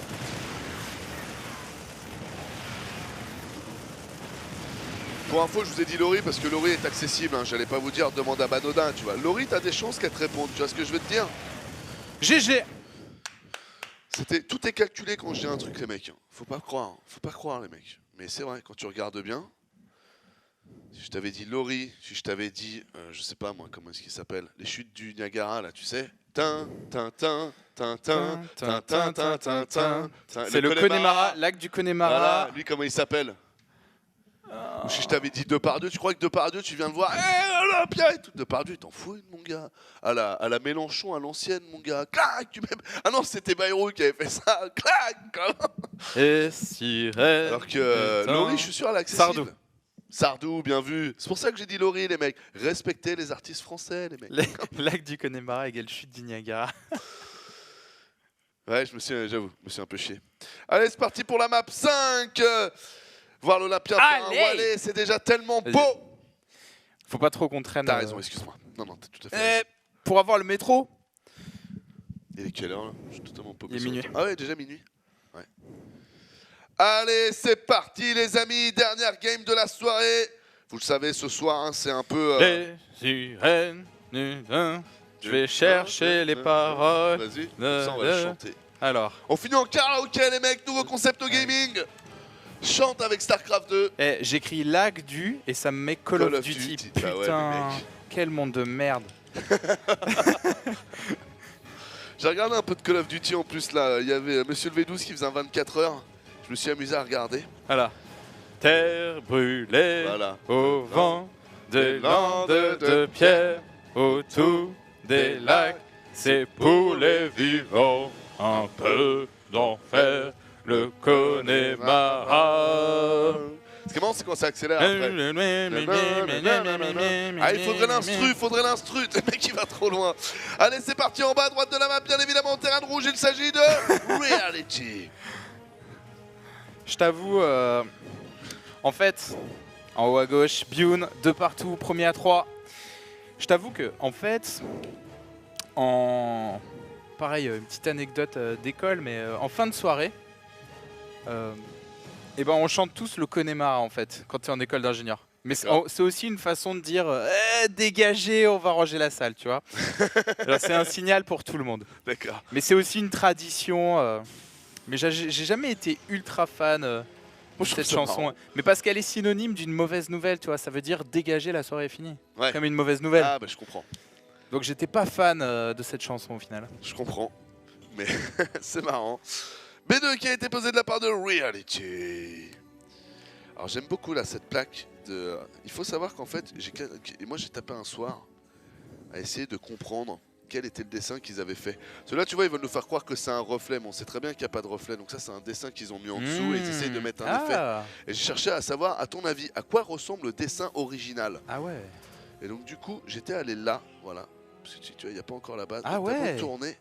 Pour info, je vous ai dit Laurie parce que Laurie est accessible. Hein. J'allais pas vous dire demande à Banodin, tu vois. Laurie, t'as des chances qu'elle te réponde. Tu vois ce que je veux te dire? GG. Tout est calculé quand je dis un truc, les mecs. Faut pas croire, les mecs. Mais c'est vrai, quand tu regardes bien. Si je t'avais dit Laurie, si je t'avais dit, je sais pas moi, comment est-ce qu'il s'appelle? Les chutes du Niagara, là, tu sais. C'est le Connemara, lac du Connemara. Voilà, lui, comment il s'appelle? Ou si je t'avais dit Depardieu, tu crois que Depardieu, tu viens de voir, Olympia et tout. Depardieu, t'en fous, mon gars. À la Mélenchon, à l'ancienne, mon gars. Clac, ah non, c'était Bayrou qui avait fait ça. Clac. Et sirène. Alors que Laurie, je suis sûr, elle est accessible. Sardou, bien vu. C'est pour ça que j'ai dit Laurie, les mecs. Respectez les artistes français, les mecs. Lac du Connemara égale chute du Niagara. Ouais, j'avoue, je me suis un peu chié. Allez, c'est parti pour la map 5. Voir l'Olympia faire un Wallé, c'est déjà tellement beau. Faut pas trop qu'on traîne. T'as raison, excuse-moi. Non, t'as tout à fait raison. Pour avoir le métro. Il est quelle heure là? Je suis totalement pas. Il est minuit. Ah ouais, déjà minuit. Ouais. Allez, c'est parti les amis, dernière game de la soirée. Vous le savez, ce soir, hein, c'est un peu... Les sirènes, je vais chercher les paroles. Vas-y, ça on va le chanter. Alors. On finit en karaoké les mecs, nouveau concept au gaming. Chante avec StarCraft 2. J'écris lag du et ça me met Call of Duty. Putain, bah ouais, quel monde de merde. J'ai regardé un peu de Call of Duty en plus là. Il y avait Monsieur le V12 qui faisait un 24 heures. Je me suis amusé à regarder. Voilà. Terre brûlée au vent des landes de pierre, autour des lacs, c'est pour les vivants un peu d'enfer. Le Connemara. Ce qui est marrant, c'est quand ça accélère après. Ah, il faudrait l'instru. Le mec, il va trop loin. Allez, c'est parti en bas à droite de la map, bien évidemment, terrain de rouge. Il s'agit de Reality. Je t'avoue, en fait, en haut à gauche, Bune, de partout, premier à 3. Je t'avoue que, en fait, pareil, une petite anecdote d'école, mais en fin de soirée, et ben on chante tous le Connemara en fait quand tu es en école d'ingénieur. Mais c'est aussi une façon de dire dégagez, on va ranger la salle, tu vois. C'est un signal pour tout le monde. D'accord. Mais c'est aussi une tradition. Mais j'ai jamais été ultra fan de cette chanson. Marrant. Mais parce qu'elle est synonyme d'une mauvaise nouvelle, tu vois. Ça veut dire dégager, la soirée est finie. Ouais. Comme une mauvaise nouvelle. Ah bah je comprends. Donc j'étais pas fan de cette chanson au final. Je comprends. Mais c'est marrant. B2 qui a été posé de la part de Reality. Alors j'aime beaucoup là cette plaque de... Il faut savoir qu'en fait, moi j'ai tapé un soir à essayer de comprendre quel était le dessin qu'ils avaient fait. Parce que là tu vois, ils veulent nous faire croire que c'est un reflet, mais on sait très bien qu'il n'y a pas de reflet. Donc ça c'est un dessin qu'ils ont mis en dessous et ils essayent de mettre un effet. Et j'ai cherché à savoir, à ton avis, à quoi ressemble le dessin original. Ah ouais. Et donc du coup, j'étais allé là, voilà. Parce que tu vois, il n'y a pas encore la base. Ah ouais. Tourner.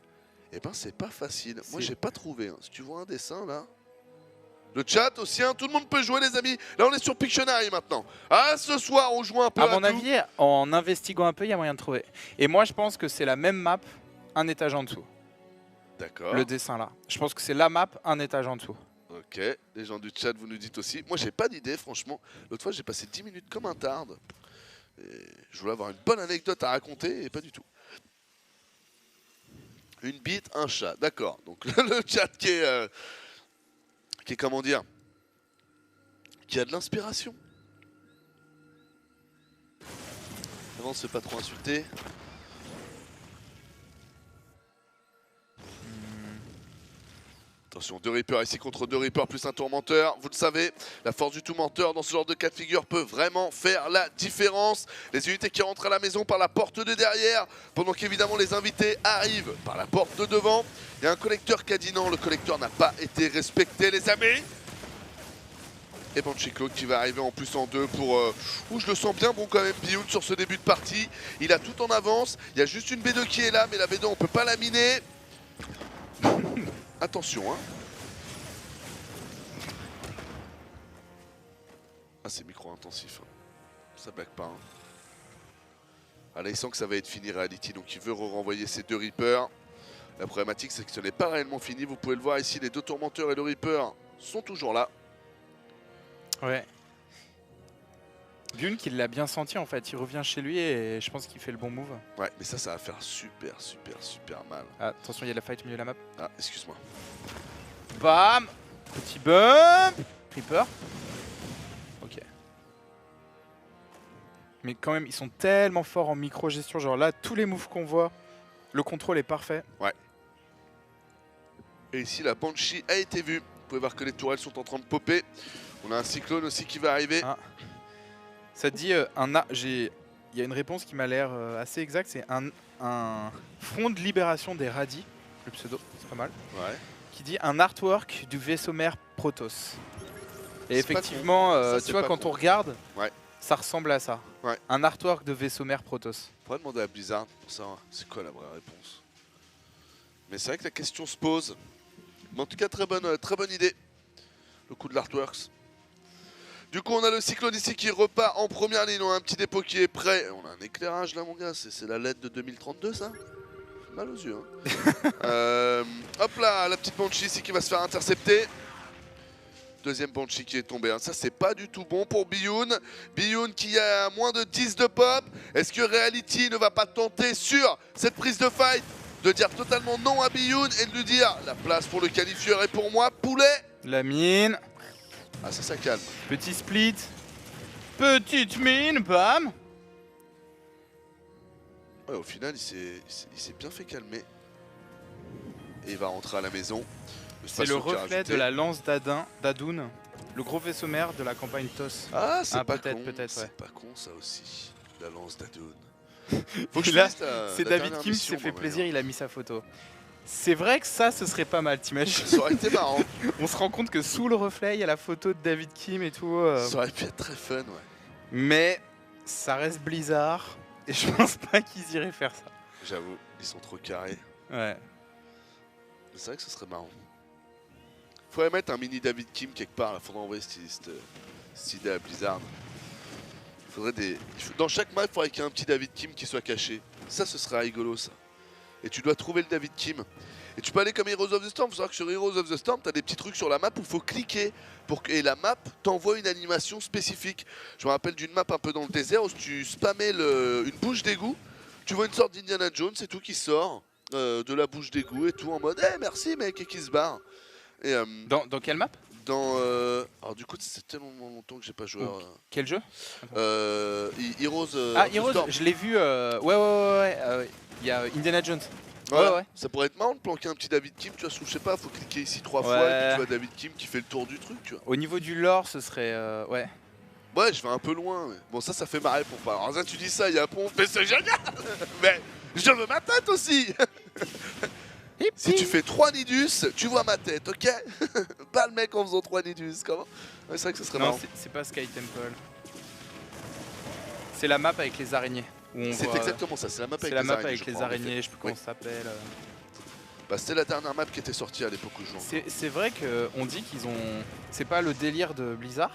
Et ben c'est pas facile. Moi j'ai pas trouvé. Hein. Si tu vois un dessin là. Le chat aussi, hein. Tout le monde peut jouer les amis. Là on est sur Pictionary maintenant. Ah ce soir on joue un peu à mon avis, en investiguant un peu, il y a moyen de trouver. Et moi je pense que c'est la même map, un étage en dessous. D'accord. Le dessin là. Je pense que c'est la map, un étage en dessous. Ok, les gens du chat vous nous dites aussi. Moi j'ai pas d'idée franchement. L'autre fois j'ai passé 10 minutes comme un tarde. Et je voulais avoir une bonne anecdote à raconter et pas du tout. Une bite, un chat, d'accord. Donc le chat qui est comment dire, qui a de l'inspiration. Avant de se pas trop insulter. Attention, 2 Reapers ici contre 2 Reapers plus un tourmenteur. Vous le savez, la force du tourmenteur dans ce genre de cas de figure peut vraiment faire la différence. Les unités qui rentrent à la maison par la porte de derrière, pendant qu'évidemment les invités arrivent par la porte de devant. Il y a un collecteur qui a dit non, le collecteur n'a pas été respecté les amis. Et Banchiclo qui va arriver en plus en 2 pour... je le sens bien bon quand même, Bioun sur ce début de partie. Il a tout en avance, il y a juste une B2 qui est là, mais la B2 on peut pas la miner. Attention, hein. Ah, c'est micro-intensif. Hein. Ça blague pas. Hein. Ah, là, il sent que ça va être fini, Reality. Donc, il veut renvoyer ses 2 Reapers. La problématique, c'est que ce n'est pas réellement fini. Vous pouvez le voir ici, les 2 tourmenteurs et le Reaper sont toujours là. Ouais. Bune qui l'a bien senti en fait, il revient chez lui et je pense qu'il fait le bon move. Ouais, mais ça va faire super mal. Ah, attention, il y a la fight au milieu de la map. Ah, excuse-moi. Bam! Petit bump! Creeper. Ok. Mais quand même, ils sont tellement forts en micro-gestion. Genre là, tous les moves qu'on voit, le contrôle est parfait. Ouais. Et ici, la Banshee a été vue. Vous pouvez voir que les tourelles sont en train de popper. On a un cyclone aussi qui va arriver. Ah. Ça te dit il y a une réponse qui m'a l'air assez exacte. C'est un front de libération des radis, le pseudo, c'est pas mal. Ouais. Qui dit un artwork du vaisseau mère Protoss. Et C'est effectivement, ça, tu vois, quand on regarde, ouais. ça ressemble à ça. Ouais. Un artwork de vaisseau mère Protoss. On pourrait demander à Blizzard pour savoir c'est quoi la vraie réponse. Mais c'est vrai que la question se pose. Mais en tout cas, très bonne idée. Le coup de l'Artworks. Du coup, on a le cyclone ici qui repart en première ligne. On a un petit dépôt qui est prêt. On a un éclairage là, mon gars. C'est la LED de 2032, ça? Mal aux yeux. Hein. Hop là, la petite Banshee ici qui va se faire intercepter. Deuxième Banshee qui est tombé. Hein. Ça, c'est pas du tout bon pour Biyun. Biyun qui a moins de 10 de pop. Est-ce que Reality ne va pas tenter sur cette prise de fight de dire totalement non à Biyun et de lui dire la place pour le qualifieur est pour moi, poulet? La mine. Ah, ça calme. Petit split. Petite mine, bam. Ouais, au final, il s'est bien fait calmer. Et il va rentrer à la maison. C'est le reflet de la lance d'Adun, le gros vaisseau mère de la campagne TOS. Ah, c'est pas peut-être, con. ouais. C'est pas con, ça aussi. La lance d'Adun. C'est David Kim qui s'est fait plaisir, il a mis sa photo. C'est vrai que ça, ce serait pas mal, t'imagines? Ça aurait été marrant. On se rend compte que sous le reflet, il y a la photo de David Kim et tout. Ça aurait pu être très fun, ouais. Mais ça reste Blizzard et je pense pas qu'ils iraient faire ça. J'avoue, ils sont trop carrés. Ouais. C'est vrai que ce serait marrant. Faudrait mettre un mini David Kim quelque part, là. Faudrait envoyer cette idée à Blizzard. Dans chaque map, il faudrait qu'il y ait un petit David Kim qui soit caché. Ça, ce serait rigolo, ça. Et tu dois trouver le David Kim. Et tu peux aller comme Heroes of the Storm. Il faut savoir que sur Heroes of the Storm, tu as des petits trucs sur la map où il faut cliquer. Et la map t'envoie une animation spécifique. Je me rappelle d'une map un peu dans le désert où tu spammais une bouche d'égout. Tu vois une sorte d'Indiana Jones et tout qui sort de la bouche d'égout et tout en mode hey, merci mec, et qui se barre. Et, dans quelle map? Alors du coup, c'est tellement longtemps que j'ai pas joué. Quel jeu? Heroes. Heroes, je l'ai vu. Ouais. Il y a Indiana Jones. Ouais. Ça pourrait être marrant de planquer un petit David Kim, tu vois, je sais pas, faut cliquer ici 3 fois et puis tu vois David Kim qui fait le tour du truc, tu vois. Au niveau du lore, ce serait ouais. Ouais, je vais un peu loin. Mais... Bon, ça fait marrer pour pas. Alors ça, tu dis ça, il y a un pont, mais c'est génial. Mais je veux ma tête aussi. Si tu fais 3 nidus, tu vois ma tête, ok? Pas le mec en faisant 3 nidus, comment? Ouais, c'est vrai que ce serait marrant. Non, c'est pas Sky Temple. C'est la map avec les araignées. C'est exactement ça, c'est la map avec les araignées. Je sais plus comment ça s'appelle. Bah, c'était la dernière map qui était sortie à l'époque où je jouais. C'est vrai qu'on dit qu'ils ont... C'est pas le délire de Blizzard,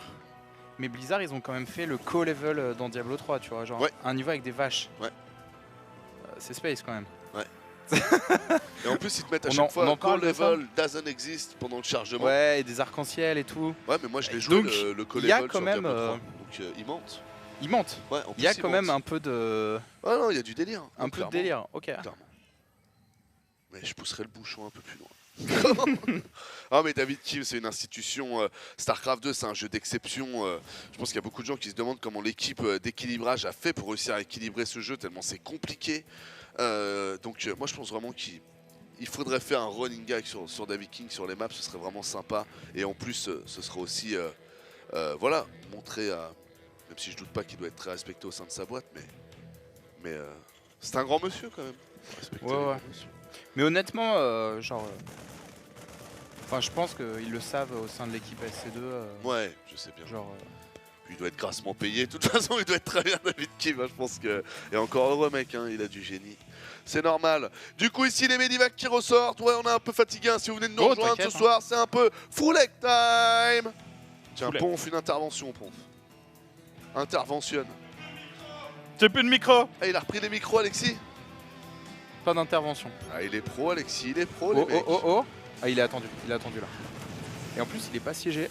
mais Blizzard, ils ont quand même fait le co-level dans Diablo 3, tu vois, genre un niveau avec des vaches. Ouais. C'est space quand même. Ouais. Et en plus, ils te mettent à chaque fois un co-level doesn't exist pendant le chargement. Ouais, et des arcs-en-ciel et tout. Ouais, mais moi je l'ai joué le co-level sur Diablo 3. Donc il monte. Il monte. Ouais, il y a quand même un peu de... Ouais, non, il y a du délire. Un peu de délire, ok. Clairement. Mais je pousserai le bouchon un peu plus loin. Ah mais David Kim, c'est une institution. StarCraft 2, c'est un jeu d'exception. Je pense qu'il y a beaucoup de gens qui se demandent comment l'équipe d'équilibrage a fait pour réussir à équilibrer ce jeu, tellement c'est compliqué. Donc moi je pense vraiment qu'il faudrait faire un running gag sur David King sur les maps, ce serait vraiment sympa. Et en plus, ce serait aussi, voilà, montrer à... Même si je doute pas qu'il doit être très respecté au sein de sa boîte, mais c'est un grand monsieur quand même. Ouais. Mais honnêtement, enfin, je pense qu'ils le savent au sein de l'équipe SC2. Ouais, je sais bien. Genre. Il doit être grassement payé. De toute façon, il doit être très bien, David Kim. Hein, je pense que. Et encore heureux, mec. Hein, il a du génie. C'est normal. Du coup, ici, les Medivacs qui ressortent. Ouais, on est un peu fatigué. Hein, si vous venez de nous rejoindre ce soir, c'est un peu full egg time. Tiens, Ponf, une intervention, Ponf. Interventionne. J'ai plus de micro. Ah, il a repris les micros, Alexis. Pas d'intervention. Ah, il est pro, Alexis, il est pro, les mecs. Ah, il est attendu là. Et en plus, il est pas siégé.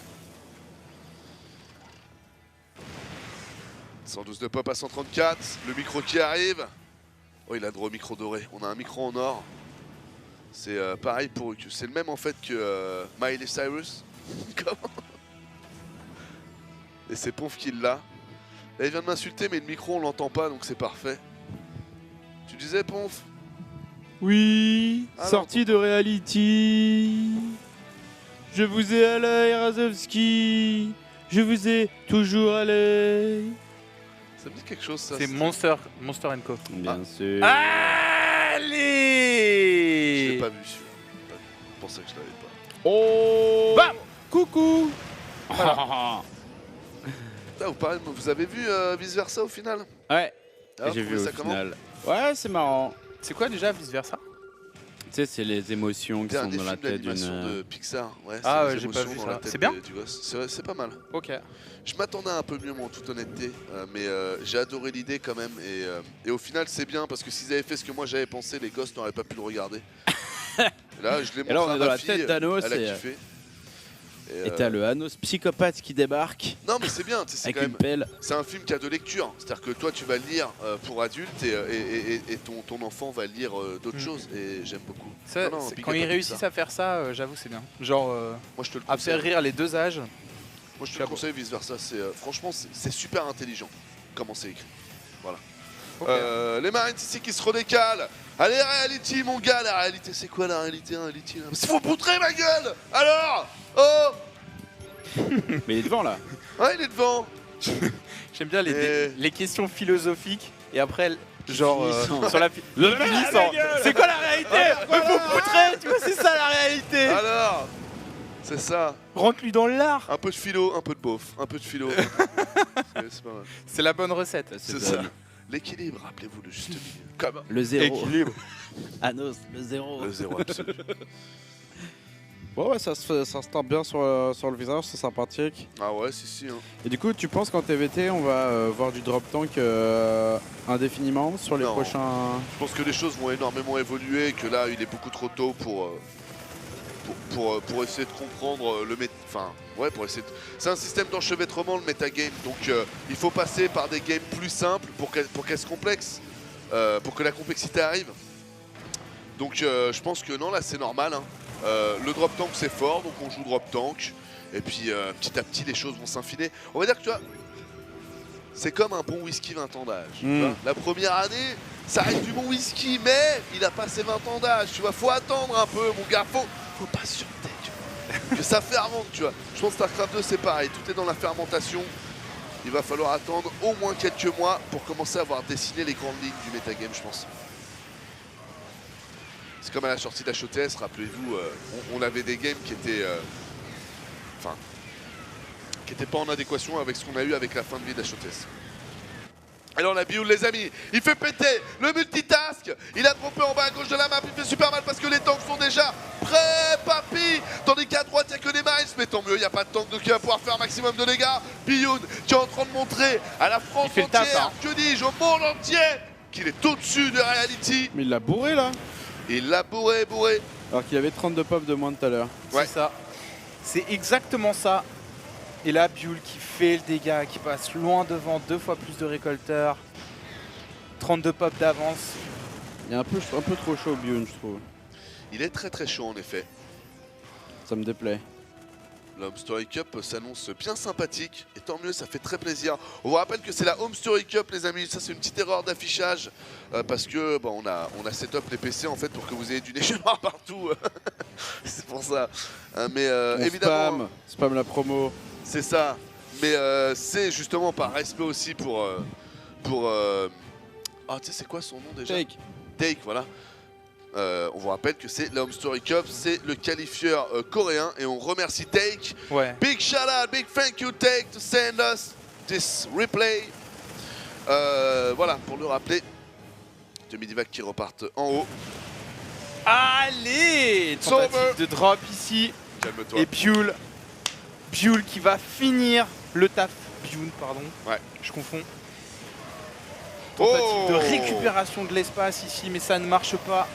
112 de pop à 134, le micro qui arrive. Oh, il a droit au micro doré. On a un micro en or. C'est pareil pour eux. C'est le même en fait que Miley Cyrus. Et c'est Ponf qui l'a. Là, il vient de m'insulter, mais le micro on l'entend pas, donc c'est parfait. Tu disais, Ponf? Oui, Alors, sortie de reality. Je vous ai à l'œil, Razovski. Je vous ai toujours à l'œil. Ça me dit quelque chose, ça. C'est Monster Co. Bien sûr. Allez! Je l'ai pas vu celui-là. C'est pour ça que je l'avais pas. Oh! Bam! Coucou! Putain, vous avez vu Vice Versa au final? Ouais, Alors, j'ai vous vu trouvez au ça comment? final. Ouais, c'est marrant. C'est quoi déjà vice versa? Tu sais, c'est les émotions qui C'est un sont des dans la films tête d'animation d'une... de Pixar. Ouais, Ah c'est ouais, les j'ai pas émotions vu dans ça. la tête C'est bien du gosse. C'est pas mal. Ok. Je m'attendais un peu mieux, moi, en toute honnêteté, mais j'ai adoré l'idée quand même. Et au final, c'est bien parce que s'ils avaient fait ce que moi j'avais pensé, les gosses n'auraient pas pu le regarder. Là, je l'ai montré Et là, on à est dans ma la fille, tête d'Anos. elle a kiffé. Et t'as le Anos psychopathe qui débarque Non, mais c'est bien, tu sais, c'est avec quand une même. pelle. C'est un film qui a de lecture. C'est-à-dire que toi, tu vas le lire pour adulte et ton enfant va lire d'autres choses. Et j'aime beaucoup. Ça, Non, non, c'est- big quand up ils à réussissent Pixar. à faire ça, j'avoue, c'est bien. Genre, Moi, je te le à faire conseille. rire les deux âges. Moi, je te le conseille, vice versa. Franchement, c'est super intelligent comment c'est écrit. Voilà. Ok. Les Marines ici qui se redécalent. Allez, reality, mon gars, la réalité, c'est quoi la réalité, reality là? C'est faut poutrer ma gueule. Alors, oh, Mais il est devant là. ouais, il est devant. J'aime bien Et- les questions philosophiques et après, genre, Finissant. sur la finissant. C'est quoi la réalité? Mais faut poutrer, tu vois, c'est ça la réalité. Alors, c'est ça. Rentre-lui dans l'art. Un peu de philo, un peu de beauf, un peu de philo. C'est pas mal. C'est la bonne recette. C'est ça. L'équilibre, rappelez-vous le juste milieu. Comme Le zéro. Équilibre. Anos, le zéro. le zéro absolu. Bon ouais, ça se tape bien sur le visage, c'est sympathique. Ah ouais, si. Hein. Et du coup, tu penses qu'en TVT, on va voir du drop tank indéfiniment sur les Non. prochains... Je pense que les choses vont énormément évoluer et que là, il est beaucoup trop tôt pour essayer de comprendre le enfin, ouais, pour essayer de... C'est un système d'enchevêtrement, le metagame. Donc, il faut passer par des games plus simples pour qu'elles se complexent, pour que la complexité arrive. Donc, je pense que non, là, c'est normal. Hein. Le drop tank, c'est fort, donc on joue drop tank. Et puis, petit à petit, les choses vont s'infiner. On va dire que, tu vois, c'est comme un bon whisky 20 ans d'âge. tu vois. La première année, ça reste du bon whisky, mais il a passé 20 ans d'âge, tu vois. Faut attendre un peu, mon gars. Faut patienter, tu vois. Que ça fermente, tu vois. Je pense que StarCraft 2, c'est pareil. Tout est dans la fermentation. Il va falloir attendre au moins quelques mois pour commencer à voir dessiner les grandes lignes du metagame, je pense. C'est comme à la sortie d'HOTS, rappelez-vous, on avait des games qui étaient... qui n'étaient pas en adéquation avec ce qu'on a eu avec la fin de vie d'HOTS. Alors on a Bioul, les amis, il fait péter le multitask, il a droppé en bas à gauche de la map, il fait super mal parce que les tanks sont déjà prêts, papy. Tandis qu'à droite, il n'y a que des Marines, mais tant mieux, il n'y a pas de tank, donc il va pouvoir faire un maximum de dégâts. Bioul qui est en train de montrer à la France Il fait le taf, entière, hein. que dis-je, au monde entier, qu'il est au-dessus de Reality. Mais il l'a bourré là. Il l'a bourré. Alors qu'il avait 32 pop de moins tout à l'heure. Ouais. C'est ça. C'est exactement ça. Et là, Bioul qui fait le dégât, qui passe loin devant, 2 fois plus de récolteurs. 32 pop d'avance. Il est un peu trop chaud Bune, je trouve. Il est très très chaud en effet. Ça me déplaît. L'Home Story Cup s'annonce bien sympathique et tant mieux, ça fait très plaisir. On vous rappelle que c'est la Home Story Cup, les amis. Ça, c'est une petite erreur d'affichage parce que bon, on a set up les PC en fait pour que vous ayez du neige noir partout. C'est pour ça. Mais évidemment, Spam la promo. c'est ça. Mais c'est justement par respect aussi pour. Ah, tu sais, c'est quoi son nom déjà? Take, voilà. On vous rappelle que c'est la Home Story Cup, c'est le qualifieur coréen et on remercie Take. Ouais. Big shout out, big thank you Take to send us this replay. Voilà, pour le rappeler. Demi-divac qui repartent en haut. Allez, Sauver. tentative de drop ici. Calme-toi. Et Bioul qui va finir le taf. Bioul, pardon. Ouais. Je confonds. Tentative Oh. de récupération de l'espace ici, mais ça ne marche pas.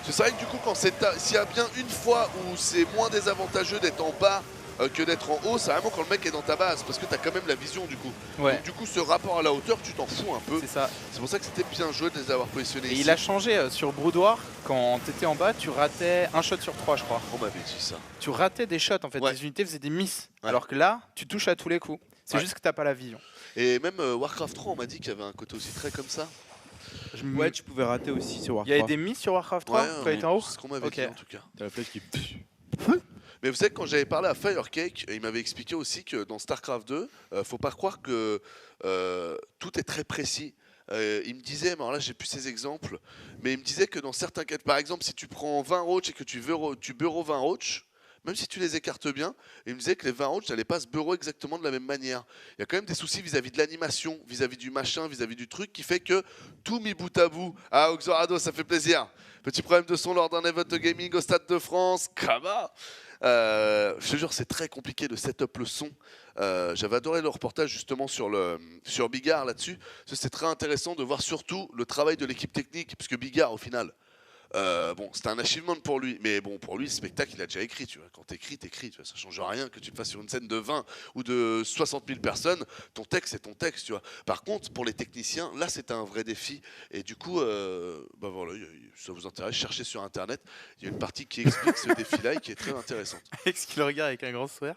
C'est vrai que du coup, quand s'il y a bien une fois où c'est moins désavantageux d'être en bas que d'être en haut, c'est vraiment quand le mec est dans ta base, parce que t'as quand même la vision du coup. Ouais. Donc, du coup, ce rapport à la hauteur, tu t'en fous un peu. C'est ça. C'est pour ça que c'était bien joué de les avoir positionnés Et ici. il a changé sur Broudoir, quand t'étais en bas, tu ratais un shot sur 3, je crois. On m'avait dit ça. Tu ratais des shots en fait, Ouais. des unités faisaient des misses. Ouais. Alors que là, tu touches à tous les coups. C'est Ouais. juste que t'as pas la vision. Et même Warcraft 3, on m'a dit qu'il y avait un côté aussi très comme ça. Ouais, tu pouvais rater aussi sur Il y avait Warcraft. des misses sur Warcraft 3 quand il était en haut. C'est ce qu'on m'avait Ok. dit en tout cas. T'as la flèche qui. Mais vous savez, quand j'avais parlé à Firecake, il m'avait expliqué aussi que dans StarCraft 2, faut pas croire que tout est très précis. Il me disait, mais alors là j'ai plus ces exemples, mais il me disait que dans certains cas, par exemple, si tu prends 20 roach et que tu bureau 20 roach, même si tu les écartes bien, il me disait que les 20 roach n'allaient pas se bureau exactement de la même manière. Il y a quand même des soucis vis-à-vis de l'animation, vis-à-vis du machin, vis-à-vis du truc, qui fait que tout mis bout à bout. Ah, Oxorado, ça fait plaisir. Petit problème de son lors d'un event gaming au Stade de France. Comment je te jure, c'est très compliqué de setup le son. J'avais adoré le reportage justement sur Bigard là-dessus. C'est très intéressant de voir surtout le travail de l'équipe technique, puisque Bigard, au final, bon, c'était un achievement pour lui, mais bon, pour lui, le spectacle, il a déjà écrit. Tu vois. Quand t'écris, tu vois, ça change rien que tu le fasses sur une scène de 20 ou de 60 000 personnes. Ton texte, c'est ton texte, tu vois. Par contre, pour les techniciens, là, c'était un vrai défi. Et du coup, bah voilà, si ça vous intéresse, cherchez sur Internet. Il y a une partie qui explique ce défi-là et qui est très intéressante. Alex qui le regarde avec un grand sourire.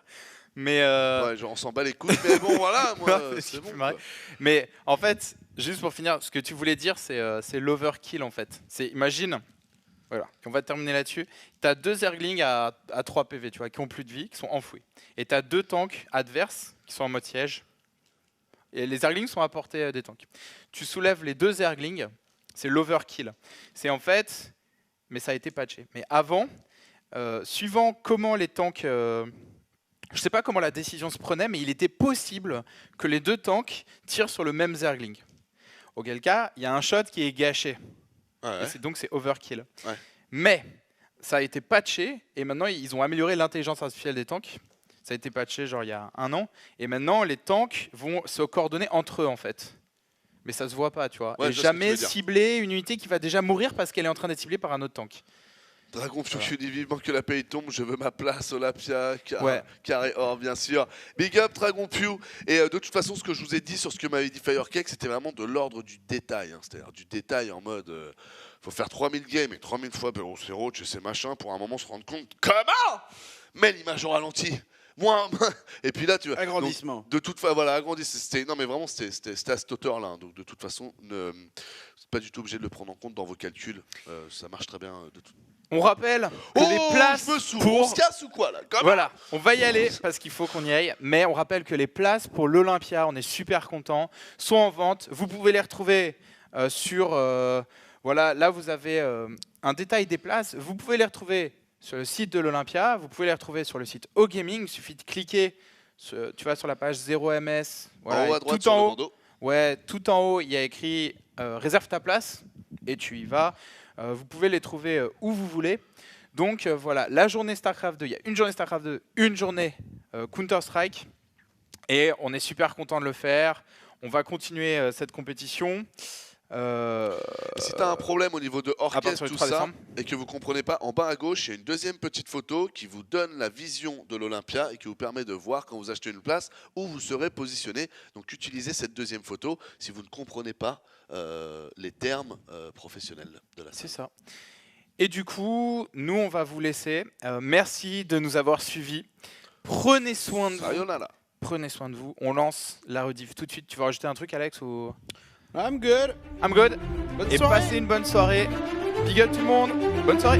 Mais Ouais, genre, on s'en bat les couilles, mais bon, voilà, moi, Ouais, c'est bon. marrer. Quoi. Mais en fait, juste pour finir, ce que tu voulais dire, c'est l'overkill en fait. Imagine, voilà, on va terminer là-dessus. Tu as 2 Zerglings à 3 PV, tu vois, qui ont plus de vie, qui sont enfouis. Et tu as 2 tanks adverses qui sont en mode siège. Et les Zerglings sont à portée des tanks. Tu soulèves les 2 Zerglings, c'est l'overkill. C'est en fait, mais ça a été patché. Mais avant, suivant comment les tanks... je ne sais pas comment la décision se prenait, mais il était possible que les 2 tanks tirent sur le même Zergling. Auquel cas, il y a un shot qui est gâché. Ouais. Et donc c'est overkill. Ouais. Mais ça a été patché et maintenant ils ont amélioré l'intelligence artificielle des tanks. Ça a été patché genre il y a 1 an et maintenant les tanks vont se coordonner entre eux en fait. Mais ça se voit pas, tu vois. Ouais, et je vois ce que tu jamais veux dire. cibler une unité qui va déjà mourir parce qu'elle est en train d'être ciblée par un autre tank. Dragon Fuchs dit vivement que la paye tombe, je veux ma place, Olympia, Ouais. carré or, bien sûr. Big up, Dragon Pew. Et de toute façon, ce que je vous ai dit sur ce que m'avait dit Firecake, c'était vraiment de l'ordre du détail. Hein. C'est-à-dire du détail en mode, faut faire 3000 games et 3000 fois Bureau Zero, et ces machins, pour un moment se rendre compte, comment mais l'image au ralenti. Moins. Et puis là, tu vois. Agrandissement. Donc, de toute façon, voilà, agrandissement. Non, mais vraiment, c'était à cette hauteur-là. Hein. Donc, de toute façon, c'est pas du tout obligé de le prendre en compte dans vos calculs. Ça marche très bien de tout. On rappelle que les places je me saoule. pour... On se casse ou quoi là? Comment Voilà, on va y aller parce qu'il faut qu'on y aille. Mais on rappelle que les places pour l'Olympia, on est super contents, sont en vente. Vous pouvez les retrouver sur... voilà, là vous avez un détail des places. Vous pouvez les retrouver sur le site de l'Olympia. Vous pouvez les retrouver sur le site OGaming. Il suffit de cliquer, tu vas sur la page 0MS. Voilà, en haut à droite tout sur en le haut, bandeau. ouais, tout en haut, il y a écrit réserve ta place et tu y vas. Vous pouvez les trouver où vous voulez. Donc voilà, la journée StarCraft 2, il y a une journée StarCraft 2, une journée Counter-Strike. Et on est super content de le faire. On va continuer cette compétition. Si tu as un problème au niveau de à partir orchestre, du tout 3 ça, décembre. et que vous comprenez pas, en bas à gauche, il y a une deuxième petite photo qui vous donne la vision de l'Olympia et qui vous permet de voir quand vous achetez une place où vous serez positionné. Donc utilisez cette deuxième photo si vous ne comprenez pas les termes professionnels de la C'est salle. ça. Et du coup, nous, on va vous laisser. Merci de nous avoir suivis. Prenez soin de vous. Sayonara. Prenez soin de vous. On lance la rediff tout de suite. Tu veux rajouter un truc, Alex ou... I'm good. I'm good. Bonne Et soirée. passez une bonne soirée. Big up tout le monde. Bonne soirée.